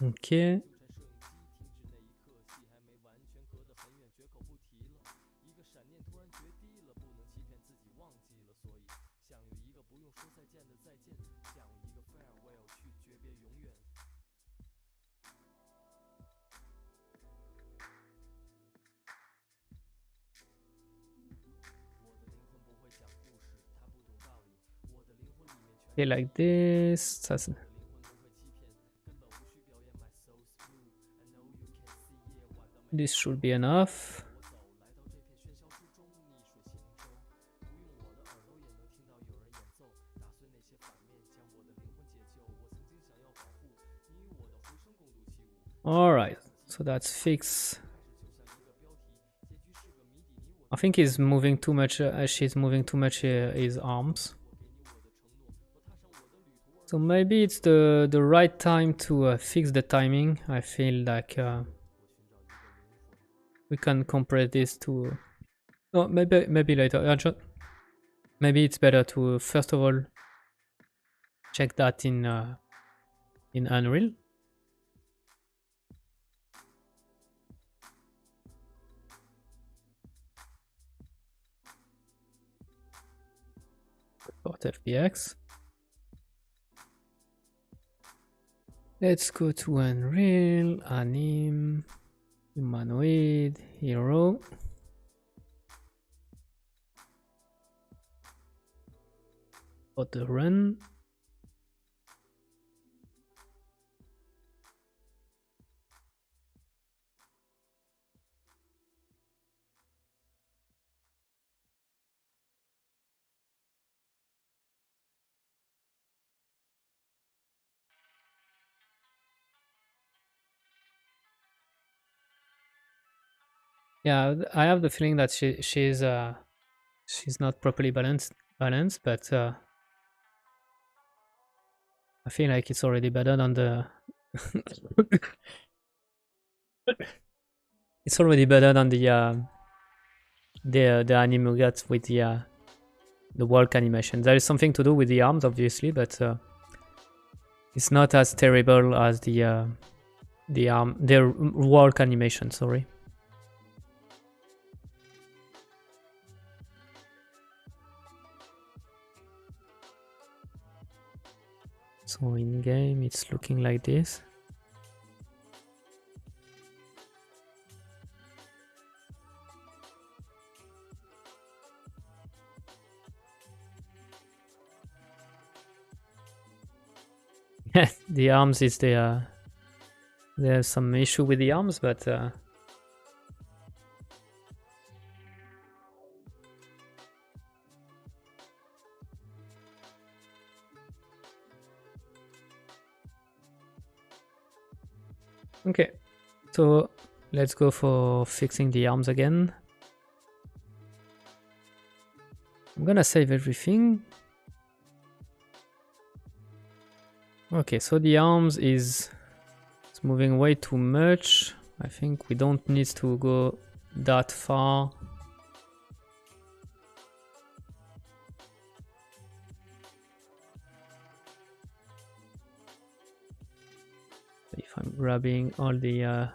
Okay. Okay, like this. This should be enough. All right, so that's fixed. I think he's moving too much. She's moving too much his arms. So maybe it's the right time to fix the timing. I feel like we can compress this to. Oh, maybe later. Maybe it's better to first of all check that in Unreal. Port FBX. Let's go to Unreal, Anim, Humanoid, Hero. For the run. Yeah, I have the feeling that she's not properly balanced, but I feel like it's already better than the. It's already better than the anime we got with the walk animation. There is something to do with the arms, obviously, but it's not as terrible as the walk animation. Sorry. So in game, it's looking like this. The arms is there's some issue with the arms, but okay, so let's go for fixing the arms again. I'm gonna save everything. Okay, so the arms it's moving way too much. I think we don't need to go that far. if I'm grabbing all the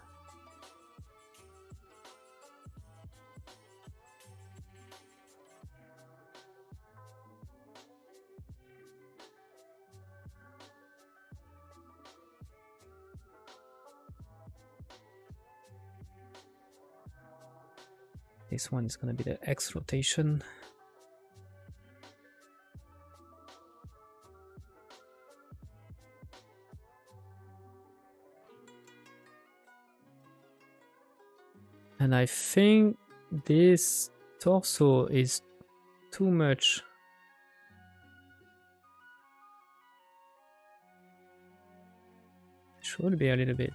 this one is going to be the X rotation. And I think this torso is too much. Should be a little bit.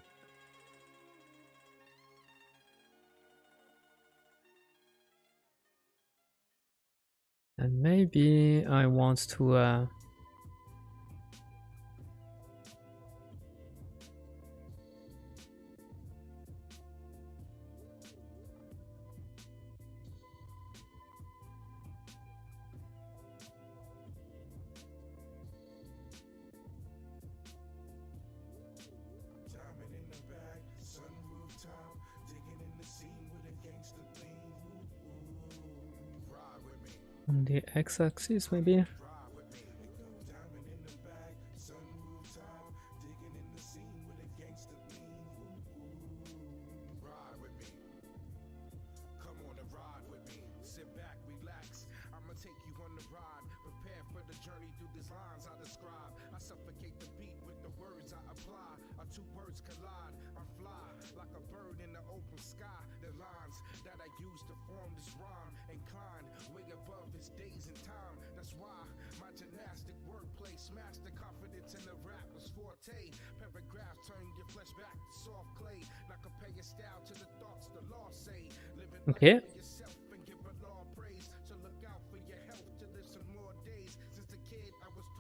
And maybe I want to on the x-axis maybe. Okay.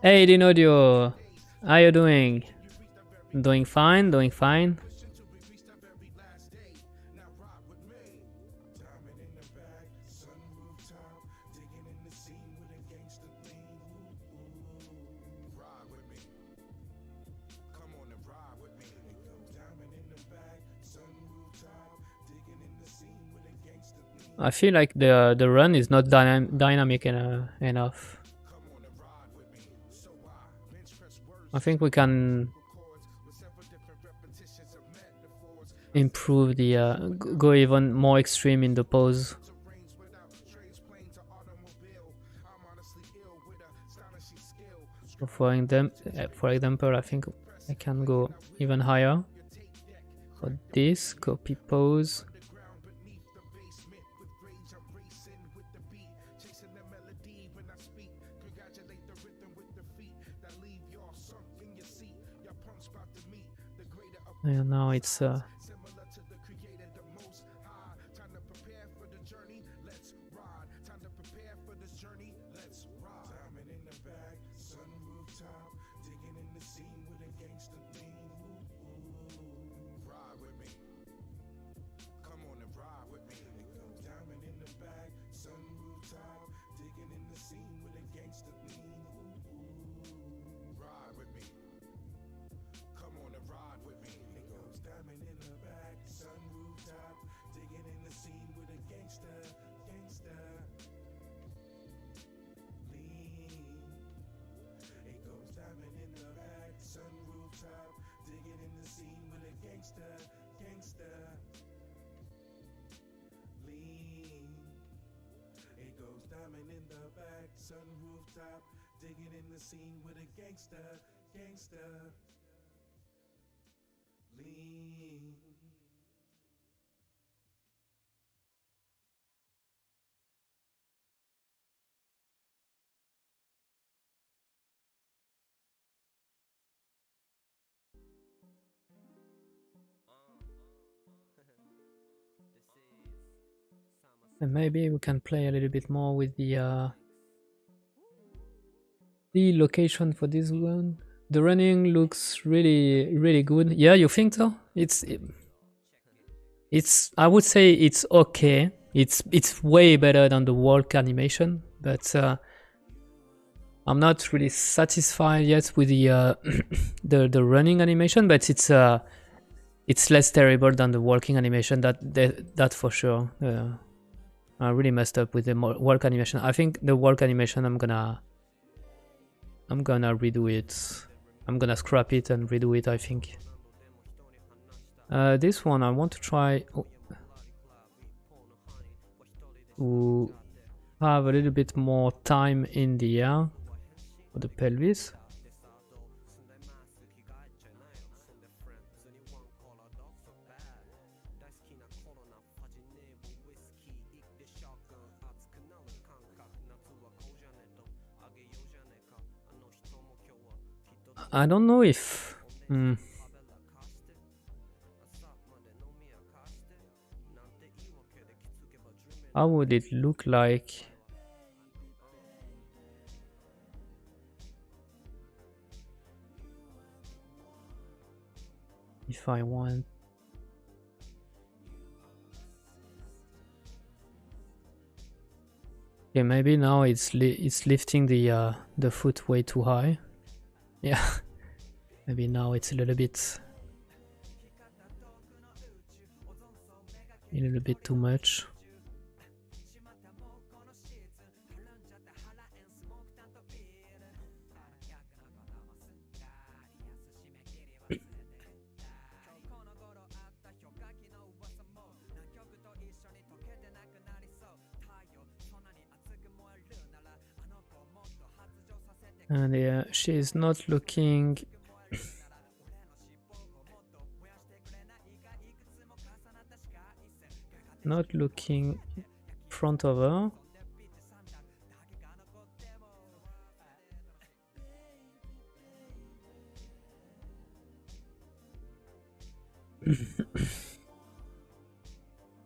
Hey Dinodio, how you doing? Doing fine, doing fine. I feel like the run is not dynamic enough. I think we can improve the go even more extreme in the pose. So for example, I think I can go even higher. For this, copy pose. And now it's digging in the scene with a gangster, lean. and maybe we can play a little bit more with the location for this one. The running looks really good. Yeah, you think so? It's I would say it's okay. It's way better than the walk animation, but I'm not really satisfied yet with the the running animation. But it's less terrible than the walking animation. That for sure. I really messed up with the walk animation. I think the walk animation I'm gonna redo it. I'm gonna scrap it and redo it, I think. This one I want to try to have a little bit more time in the air for the pelvis. I don't know if how would it look like if I want. Okay, maybe now it's lifting the foot way too high. Yeah, maybe now it's a little bit too much. And she's not looking in front of her.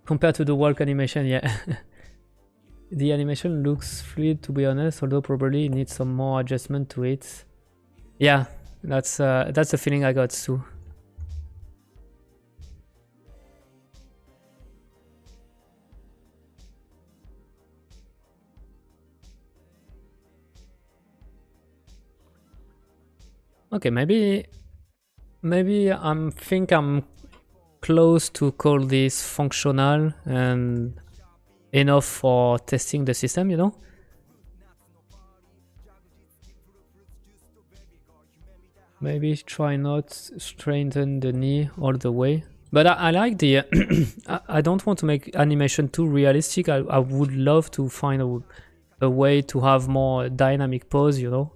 Compared to the walk animation, yeah. The animation looks fluid, to be honest, although probably needs some more adjustment to it. Yeah, that's the feeling I got too. Okay, maybe think I'm close to call this functional and enough for testing the system, you know? Maybe try not straighten the knee all the way. But I like the... I don't want to make animation too realistic. I would love to find a way to have more dynamic pose, you know?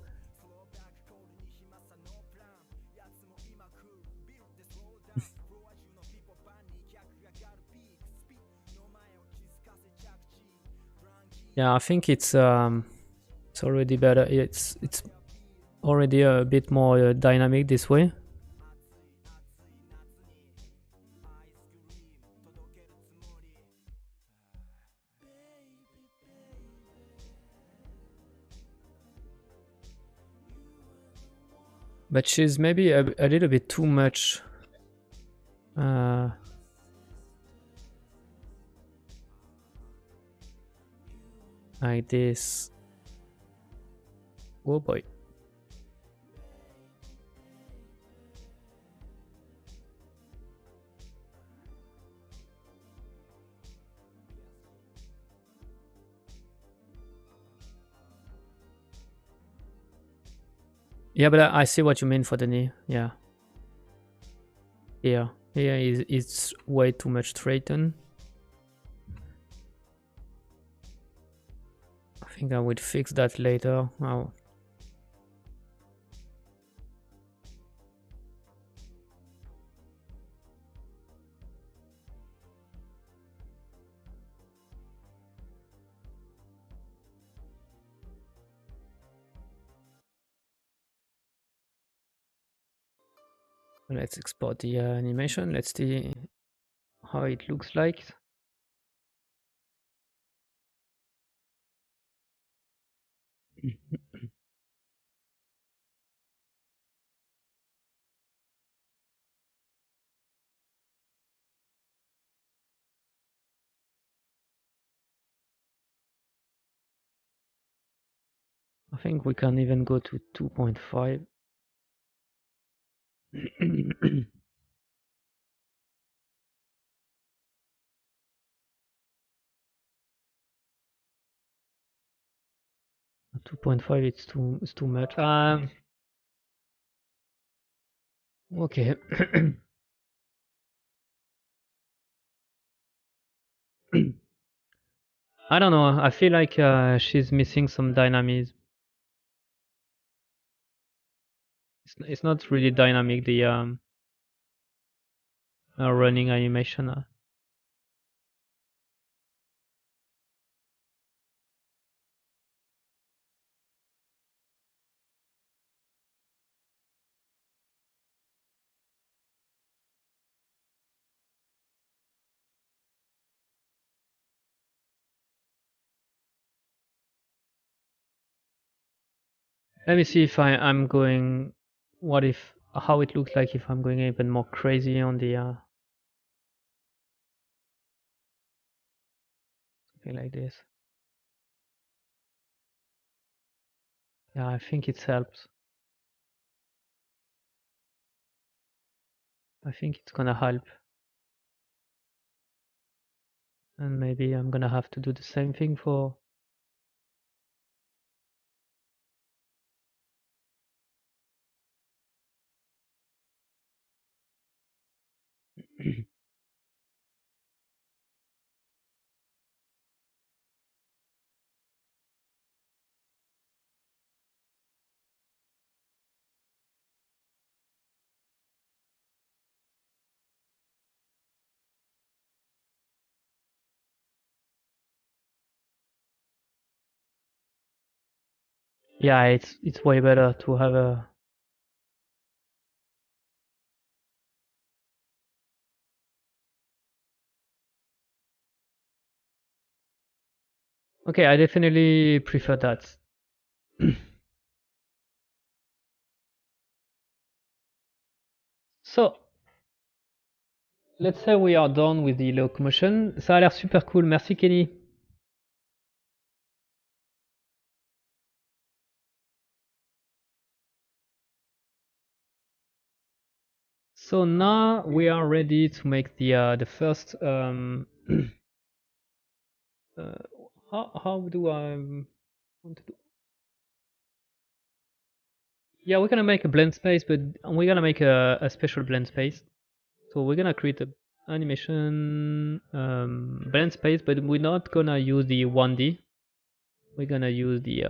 Yeah, I think it's already better. It's already a bit more dynamic this way. But she's maybe a little bit too much. Like this. Oh boy. Yeah, but I see what you mean for the knee. Yeah. Yeah. Here it's way too much straightened. I think I would fix that later. Oh. Let's export the animation. Let's see how it looks like. I think we can even go to 2.5. 2.5 it's too much. Okay. I don't know. I feel like she's missing some dynamism. It's not really dynamic, the running animation. Let me see if I'm going. What if how it looks like if I'm going even more crazy on the something like this. Yeah, I think it helps. I think it's gonna help. And maybe I'm gonna have to do the same thing for. Yeah, it's way better to have a. Okay, I definitely prefer that. So, let's say we are done with the locomotion. Ça a l'air super cool. Merci Kenny. So now we are ready to make the first. How do I want to do? Yeah, we're gonna make a blend space, but we're gonna make a special blend space. So we're gonna create a animation blend space, but we're not gonna use the 1D. We're gonna use the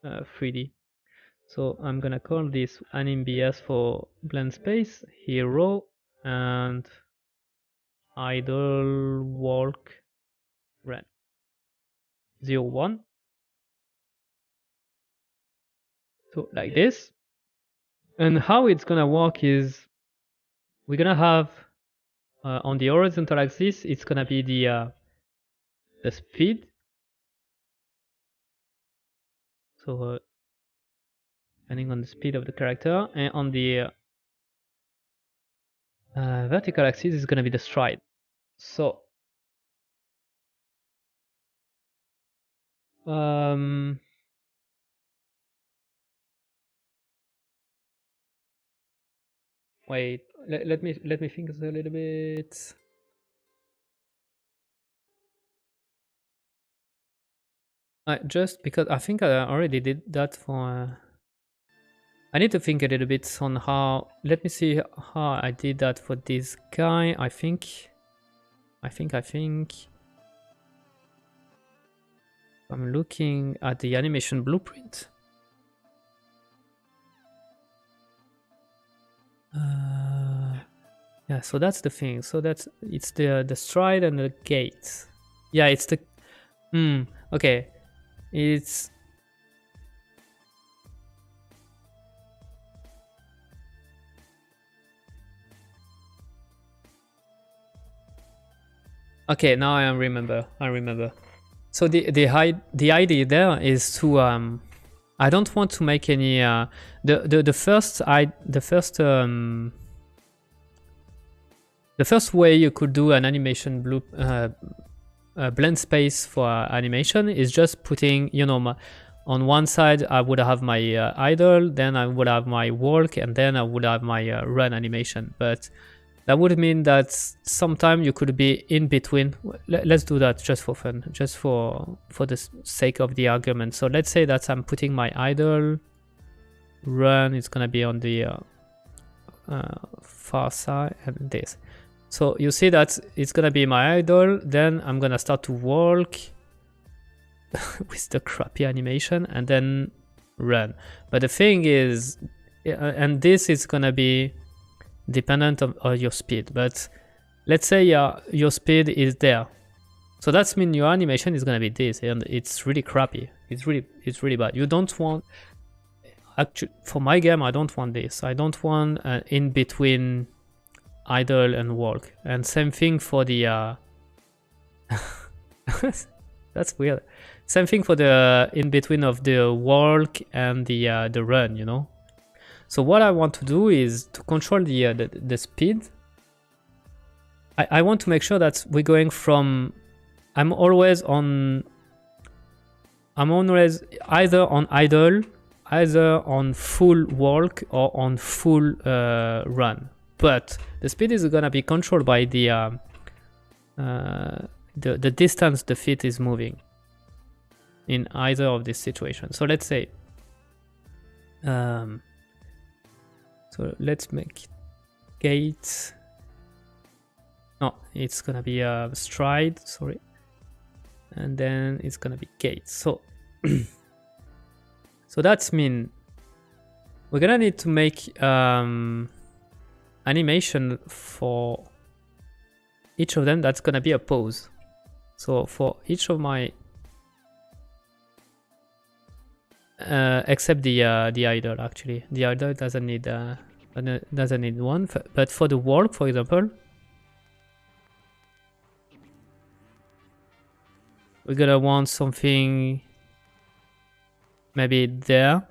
3D. So I'm gonna call this animbs for blend space, hero, and idle walk red 01. So like this. And how it's gonna work is we're gonna have on the horizontal axis it's gonna be the speed. So depending on the speed of the character, and on the vertical axis is gonna be the stride. So wait, let me think a little bit. Just because I think I already did that for. I need to think a little bit on how. Let me see how I did that for this guy. I think. I'm looking at the animation blueprint. Yeah, so that's the thing. So it's the stride and the gait. Yeah, it's the. Okay, it's. Okay, now I remember. So the idea there is to I don't want to make any the first way you could do an animation blend space for animation is just putting, you know, on one side I would have my idle, then I would have my walk, and then I would have my run animation. But that would mean that sometime you could be in between. Let's do that just for fun, just for the sake of the argument. So let's say that I'm putting my idle run, it's gonna be on the far side, and this. So you see that it's gonna be my idle, then I'm gonna start to walk with the crappy animation and then run. But the thing is, and this is gonna be dependent on your speed, but let's say your speed is there, so that's mean your animation is gonna be this, and it's really crappy. It's really bad. You don't want, actually, for my game, I don't want this. I don't want in between idle and walk. And same thing for the that's weird. Same thing for the in between of the walk and the run, you know. So what I want to do is to control the speed. I want to make sure that we're going from, I'm always either on idle, either on full walk, or on full run. But the speed is gonna be controlled by the distance the feet is moving in either of these situations. So let's say, so let's make gait. No, it's gonna be a stride, sorry. And then it's gonna be gait. So, so that's mean we're gonna need to make animation for each of them. That's gonna be a pose. So for each of my except the idle, actually the idle doesn't need one, but for the walk, for example, we're gonna want something maybe there,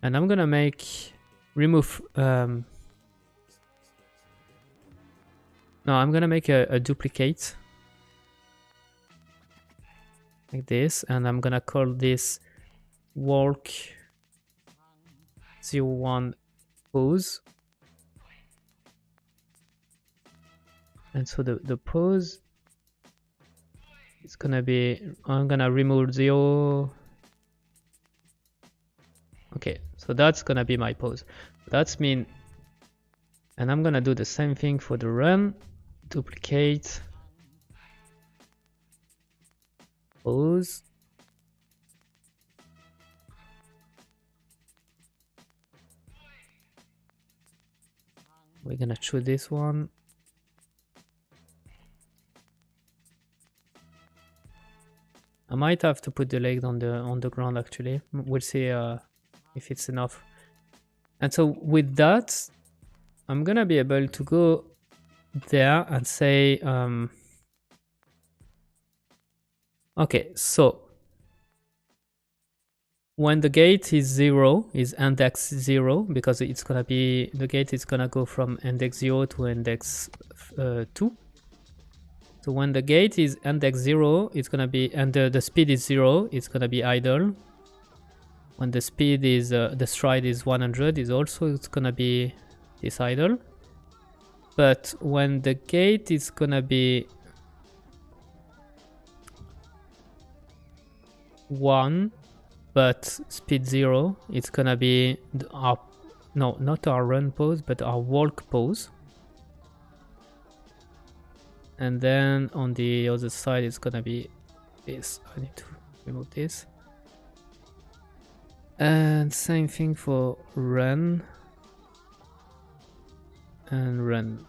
and I'm gonna remove no, I'm gonna make a duplicate like this, and I'm gonna call this walk 01 pose. And so the pose is gonna be, I'm gonna remove 0. Okay, so that's gonna be my pose. That's mean, and I'm gonna do the same thing for the run. Duplicate pose. We're gonna choose this one. I might have to put the leg on the ground, actually. We'll see if it's enough. And so with that, I'm gonna be able to go there and say, okay, so when the gate is 0, is index 0, because it's gonna be, the gate is gonna go from index 0 to index 2. So when the gate is index 0, it's gonna be, and the speed is 0, it's gonna be idle. When the speed is, the stride is 100, it's gonna be this idle. But when the gate is gonna be 1, but speed 0, it's gonna be our, no, not our run pose, but our walk pose. And then on the other side, it's gonna be this. I need to remove this. And same thing for run and run.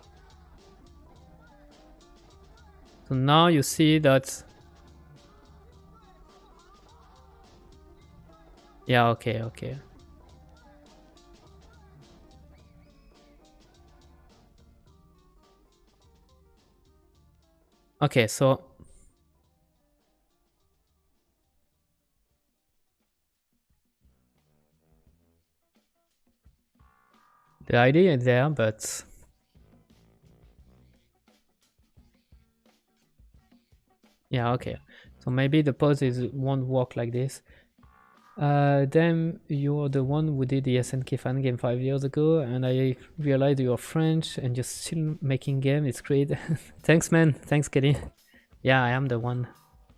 So now you see that, yeah, okay. Okay, so the idea is there, but yeah, okay. So maybe the pose won't work like this. Damn, you're the one who did the SNK fan game 5 years ago, and I realized you're French and you're still making game. It's great. Thanks, man. Thanks, Kelly. Yeah, I am the one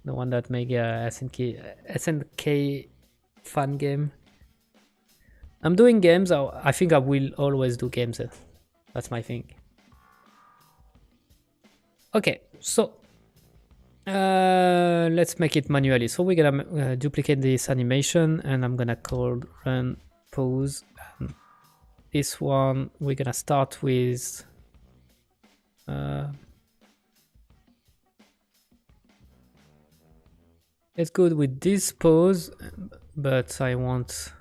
that make SNK fan game. I'm doing games. I think I will always do games. That's my thing. Okay, so let's make it manually. So we're gonna duplicate this animation, and I'm gonna call run pause. And this one we're gonna start with let's go with this pose, but I want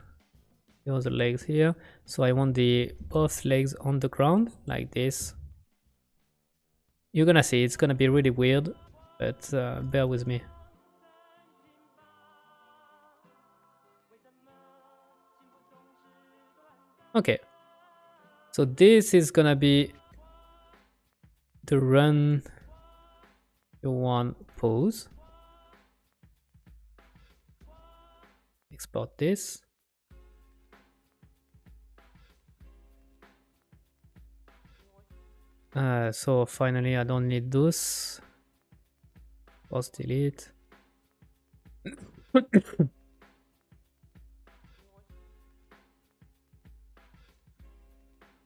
the other legs here. So I want the both legs on the ground like this. You're gonna see it's gonna be really weird, but bear with me. Okay, so this is gonna be the run you want pose. Export this. So finally I don't need those. Post delete.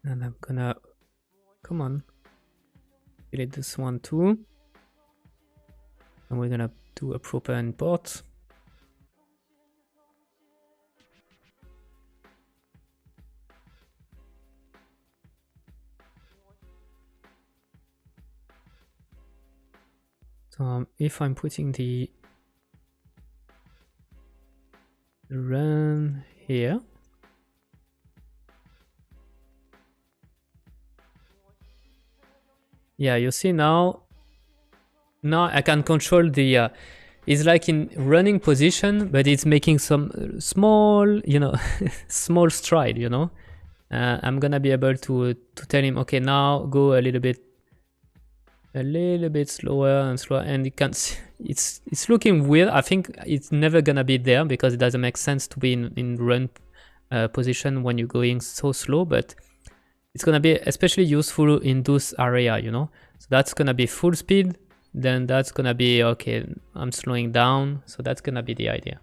And I'm gonna, come on, delete this one too. And we're gonna do a proper import. So if I'm putting the run here, yeah, you see now I can control the it's like in running position, but it's making some small, you know, small stride, you know. I'm gonna be able to tell him, okay, now go a little bit slower and slower, and you can see it's looking weird. I think it's never gonna be there because it doesn't make sense to be in run position when you're going so slow, but it's gonna be especially useful in those area, you know. So that's gonna be full speed, then that's gonna be okay, I'm slowing down, so that's gonna be the idea.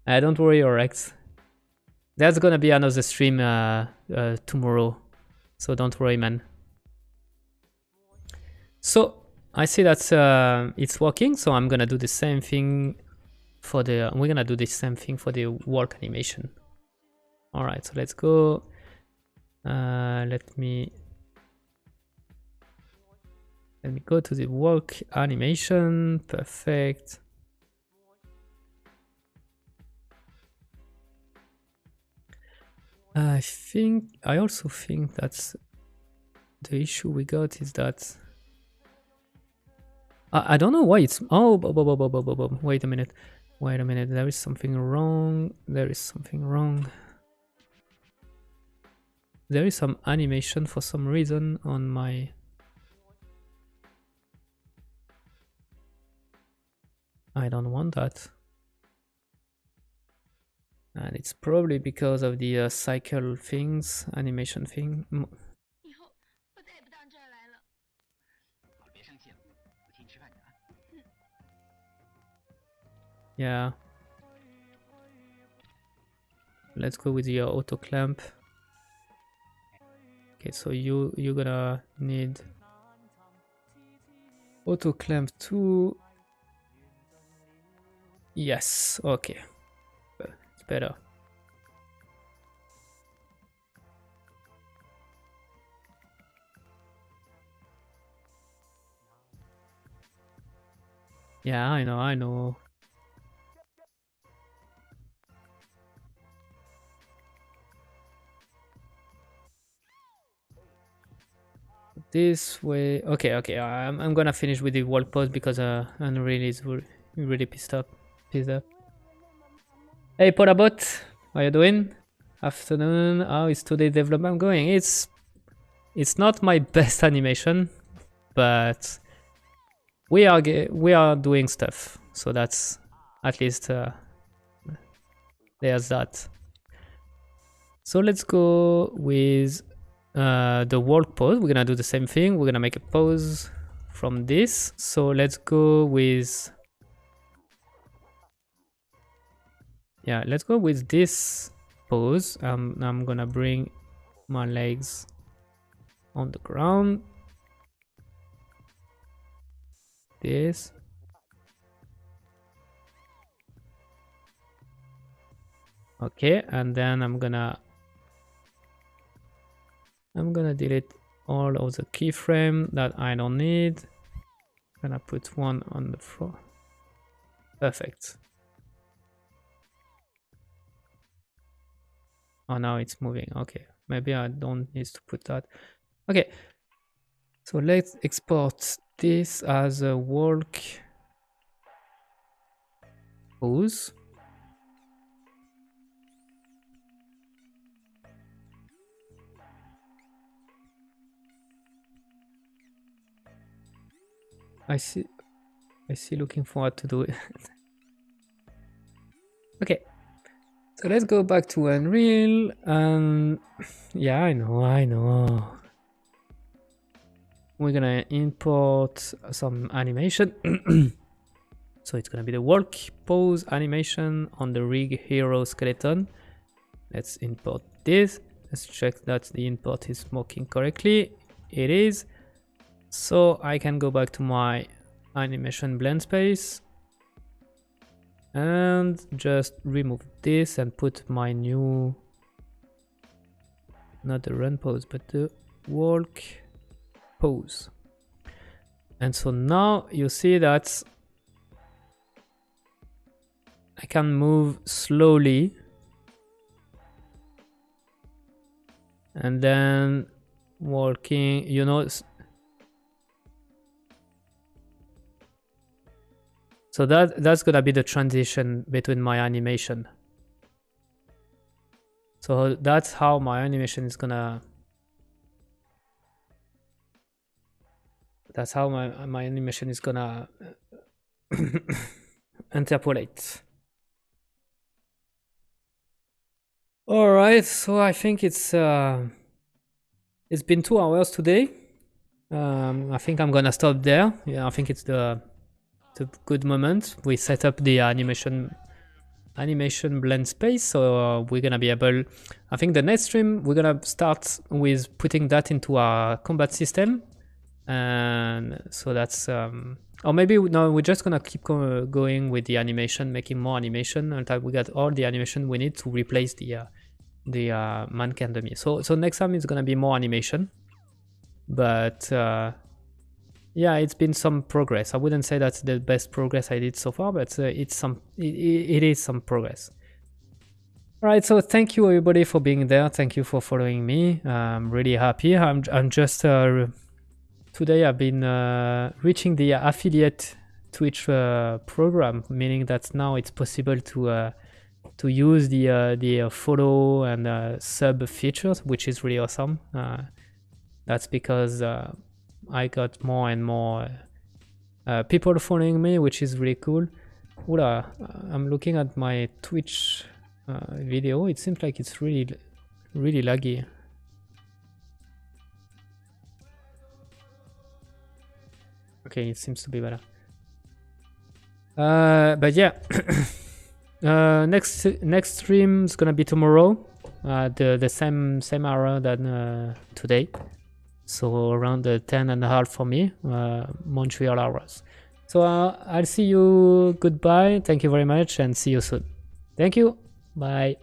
Don't worry, Orex, there's gonna be another stream tomorrow, so don't worry, man. So I see that it's working, so I'm gonna do the same thing for the we're gonna do the same thing for the walk animation. All right, so let's go. Let me go to the walk animation. Perfect. I also think that's the issue we got is that I don't know why it's wait a minute, there is something wrong. There is some animation for some reason on my I don't want that. And it's probably because of the cycle things, animation thing. Yeah. Let's go with the auto clamp. Okay, so you're gonna need auto clamp too. Yes, okay. It's better. Yeah, I know. This way. Okay. I'm gonna finish with the wall pose because Unreal is really pissed up. Hey Polabot, how you doing? Afternoon. How is today's development going? It's not my best animation, but we are doing stuff. So that's at least there's that. So let's go with the walk pose. We're gonna do the same thing. We're gonna make a pose from this. So let's go with, yeah, let's go with this pose. I'm gonna bring my legs on the ground. This. Okay, and then I'm gonna delete all of the keyframe that I don't need. I'm gonna put one on the floor. Perfect. Oh, now it's moving. Okay, maybe I don't need to put that. Okay, so let's export this as a walk pose. I see, looking forward to do it. Okay, so let's go back to Unreal, and yeah, I know. We're gonna import some animation. So it's gonna be the walk pose animation on the rig hero skeleton. Let's import this. Let's check that the import is working correctly. It is. So I can go back to my animation blend space and just remove this and put my new, not the run pose, but the walk pose. And so now you see that I can move slowly and then walking, you know. So that's gonna be the transition between my animation. So that's how my animation is gonna. That's how my animation is gonna interpolate. All right, so I think it's been 2 hours today. I think I'm gonna stop there. Yeah, I think it's the good moment. We set up the animation blend space, so we're gonna be able, I think the next stream we're gonna start with putting that into our combat system, and so that's or maybe no, we're just gonna keep going with the animation, making more animation until we got all the animation we need to replace the man can dummy. So next time it's gonna be more animation, but yeah, it's been some progress. I wouldn't say that's the best progress I did so far, but it is some progress. All right, so thank you everybody for being there. Thank you for following me. I'm really happy. I'm just today I've been reaching the affiliate Twitch program, meaning that now it's possible to use the follow and sub features, which is really awesome. That's because I got more and more people following me, which is really cool. Oula, I'm looking at my Twitch video. It seems like it's really laggy. Okay, it seems to be better. But yeah, next stream is gonna be tomorrow, the same hour than today. So around 10:30 for me, Montreal hours. So I'll see you. Goodbye. Thank you very much and see you soon. Thank you. Bye.